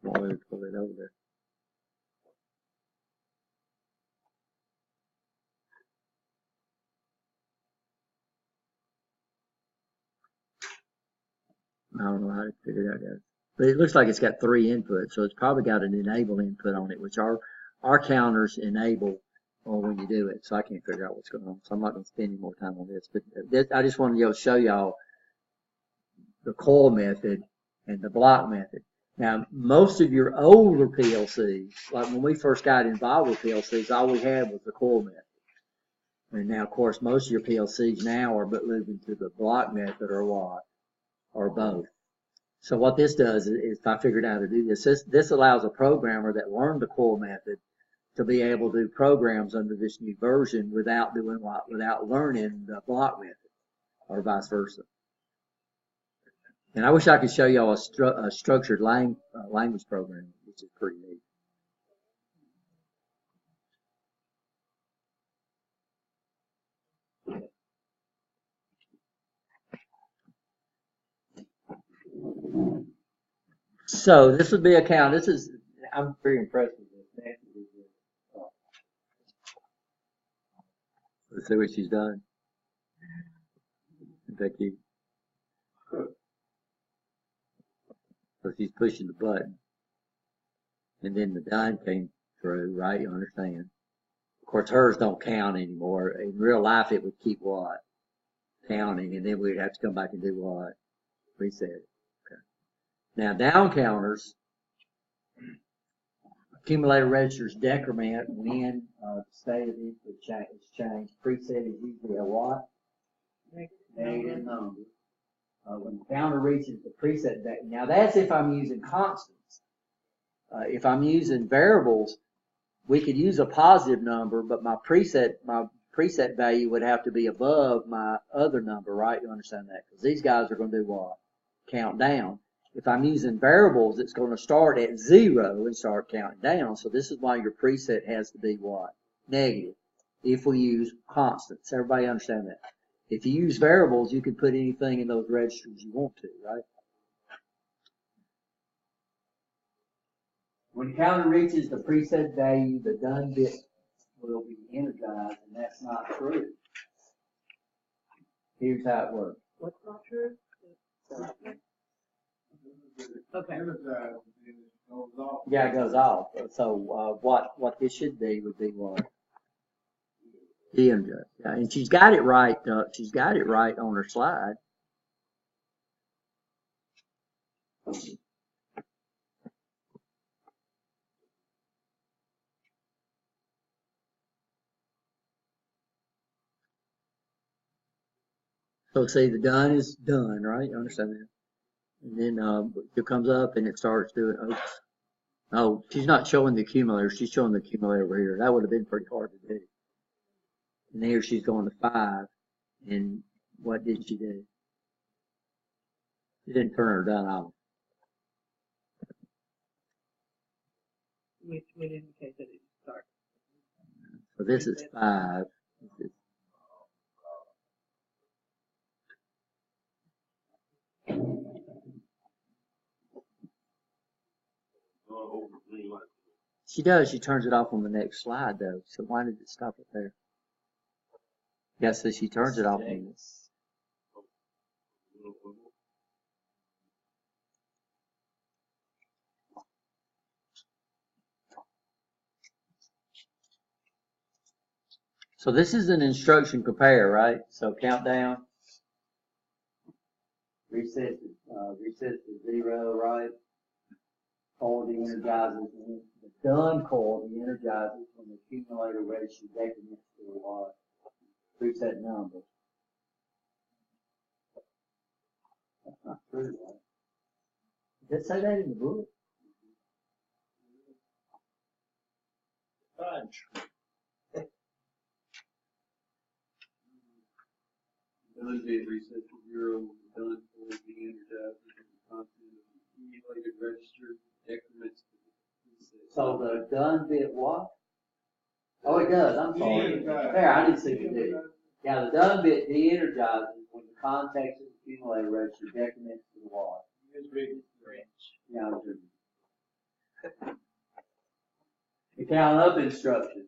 pull it over there. I don't know how to figure it out, guys. But it looks like it's got 3 inputs, so it's probably got an enable input on it, which our counters enable when you do it. So I can't figure out what's going on. So I'm not going to spend any more time on this. But I just wanted to show y'all the coil method and the block method. Now, most of your older PLCs, like when we first got involved with PLCs, all we had was the coil method. And now, of course, most of your PLCs now are moving to the block method or what? Or both. So what this does is, if I figured out how to do this allows a programmer that learned the coil method to be able to do programs under this new version without doing what? Without learning the block method, or vice versa. And I wish I could show y'all a structured language program, which is pretty neat. So this would be a count. I'm very impressed with this. Let's see what she's done. Thank you. So she's pushing the button. And then the done came through, right? You understand? Of course, hers don't count anymore. In real life, it would keep what? Counting, and then we'd have to come back and do what? Reset it. Okay. Now, down counters, accumulator registers decrement when the state of input is changed. Preset is usually a what? Negative number. When the counter reaches the preset value. Now, that's if I'm using constants. If I'm using variables, we could use a positive number, but my preset value would have to be above my other number, right? You understand that? Because these guys are going to do what? Count down. If I'm using variables, it's going to start at 0 and start counting down. So this is why your preset has to be what? Negative. If we use constants. Everybody understand that? If you use variables, you can put anything in those registers you want to, right? When the counter reaches the preset value, the done bit will be energized, and that's not true. Here's how it works. What's not true? Okay. Yeah, it goes off. So what this should be would be what? Energized. Yeah, and she's got it right. She's got it right on her slide. So see, the done is done, right? You understand that? And then it comes up and it starts doing. Oops. Oh, she's not showing the accumulator. She's showing the accumulator over here. That would have been pretty hard to do. And here she's going to 5. And what did she do? She didn't turn her done off. Which would indicate that it starts. So this is 5. This is she does. She turns it off on the next slide, though. So why did it stop it there? Yeah, so she turns it off on this. So this is an instruction compare, right? So count down. Reset to 0, right? Coil de-energizes when the done coil de-energizes when the accumulator register decrements to what? Preset number. That's not true, right? Did it say that in the book? Done bit reset to 0, done for the energized and the content of the accumulated register decrements to the preset. So the done bit what? Oh, it does. I'm sorry. There, I didn't see the D. Yeah, the done bit de-energizes when the context of the accumulator register decrements to the what? Yeah, the count up instruction,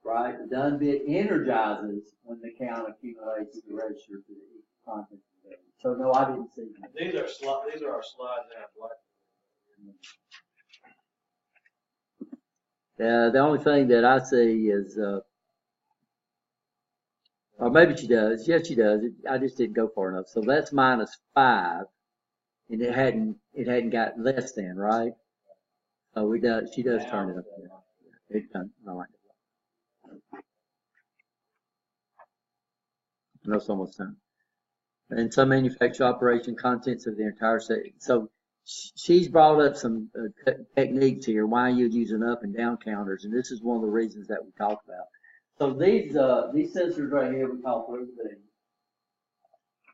right? The done bit energizes when the count accumulates the register to the content of the register. So no, I didn't see that. These are our slides that have black. The only thing that I see is, or maybe she does. Yes, she does. I just didn't go far enough. So that's -5, and it hadn't got less than, right? Oh, she does turn it up there. It's done. I like it. No, it's almost done. And some manufacturer operation contents of the entire set. So she's brought up some techniques here, why you're using up and down counters, and this is one of the reasons that we talk about. So these sensors right here we call 3D.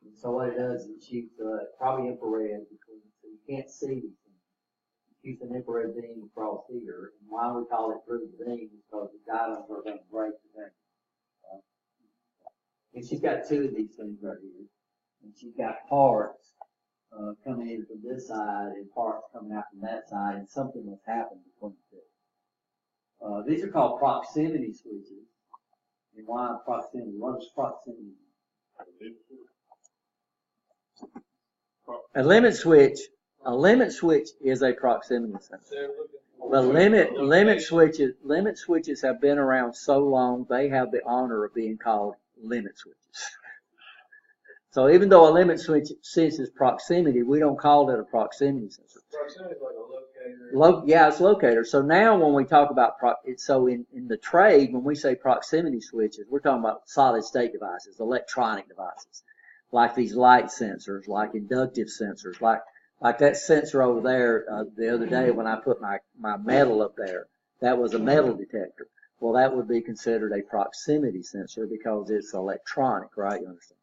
And so what it does is it shoots probably infrared, because you can't see these things. It shoots an infrared beam across here, and why we call it 3D beam is because the diodes are going to break the thing. And she's got 2 of these things right here, and she's got parts coming in from this side and parts coming out from that side, and something must happen between the 2. These are called proximity switches. And why proximity? What is proximity? A limit switch is a proximity sensor. But limit switches have been around so long, they have the honor of being called limit switches. So even though a limit switch senses proximity, we don't call it a proximity sensor. Proximity is like a locator. Yeah, it's locator. So now when we talk about so in the trade, when we say proximity switches, we're talking about solid state devices, electronic devices, like these light sensors, like inductive sensors, like that sensor over there the other day when I put my metal up there. That was a metal detector. Well, that would be considered a proximity sensor because it's electronic, right? You understand?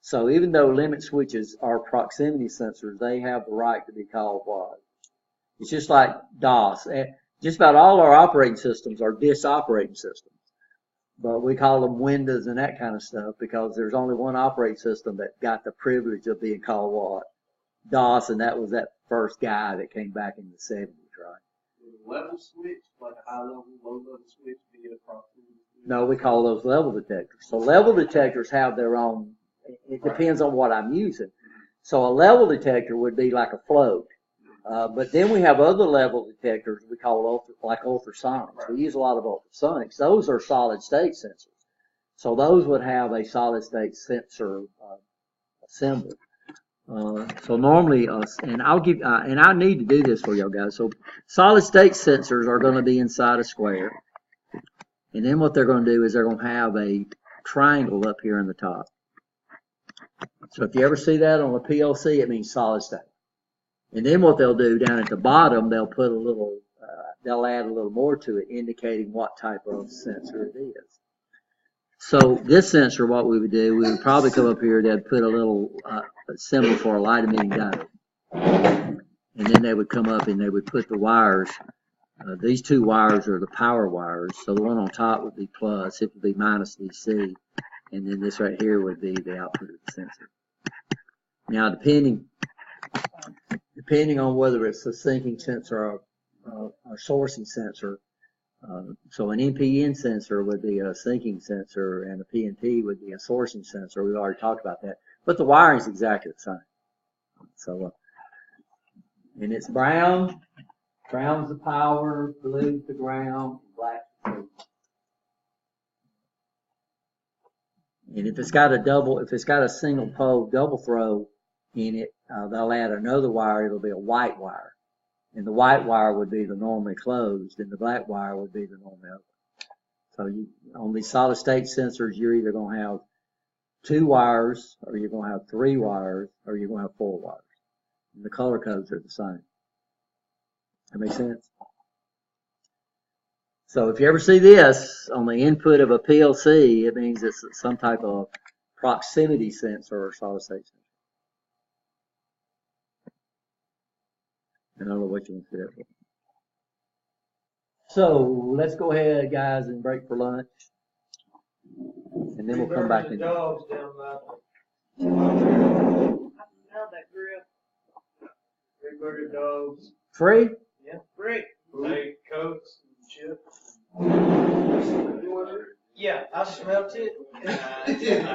So even though limit switches are proximity sensors, they have the right to be called what? It's just like DOS. Just about all our operating systems are DIS operating systems. But we call them Windows and that kind of stuff because there's only one operating system that got the privilege of being called what? DOS, and that was that first guy that came back in the 70s, right? With a level switch, like a high level, low level switch, be a proximity switch? No, we call those level detectors. So level detectors have their own, it depends on what I'm using. So a level detector would be like a float. But then we have other level detectors we call like ultrasonics. We use a lot of ultrasonics. Those are solid state sensors. So those would have a solid state sensor symbol. So normally, and I'll give, and I need to do this for y'all guys. So solid state sensors are going to be inside a square. And then what they're going to do is they're going to have a triangle up here in the top. So if you ever see that on a PLC, it means solid state. And then what they'll do down at the bottom, they'll put a little, they'll add a little more to it, indicating what type of sensor it is. So this sensor, what we would do, we would probably come up here, they'd put a little symbol for a light emitting diode. And then they would come up and they would put the wires. These two wires are the power wires. So the one on top would be plus, it would be minus DC. And then this right here would be the output of the sensor. Now, depending on whether it's a sinking sensor or a sourcing sensor, so an NPN sensor would be a sinking sensor and a PNT would be a sourcing sensor. We've already talked about that. But the wiring is exactly the same. So, and it's brown. Brown's the power, blue's the ground, black's the frequency. And if it's got a single pole double throw in it, they'll add another wire. It'll be a white wire. And the white wire would be the normally closed, and the black wire would be the normally open. So on these solid state sensors, you're either going to have 2 wires, or you're going to have 3 wires, or you're going to have 4 wires. And the color codes are the same. That makes sense? So if you ever see this on the input of a PLC, it means it's some type of proximity sensor or solid state sensor. I don't know what you want to say that for. So let's go ahead, guys, and break for lunch. And then we'll come back in. Dogs down there. I smell that grill. 3 burger dogs. Free? Yeah. Great. They cokes and chips. Yeah, I smelt it. Yeah.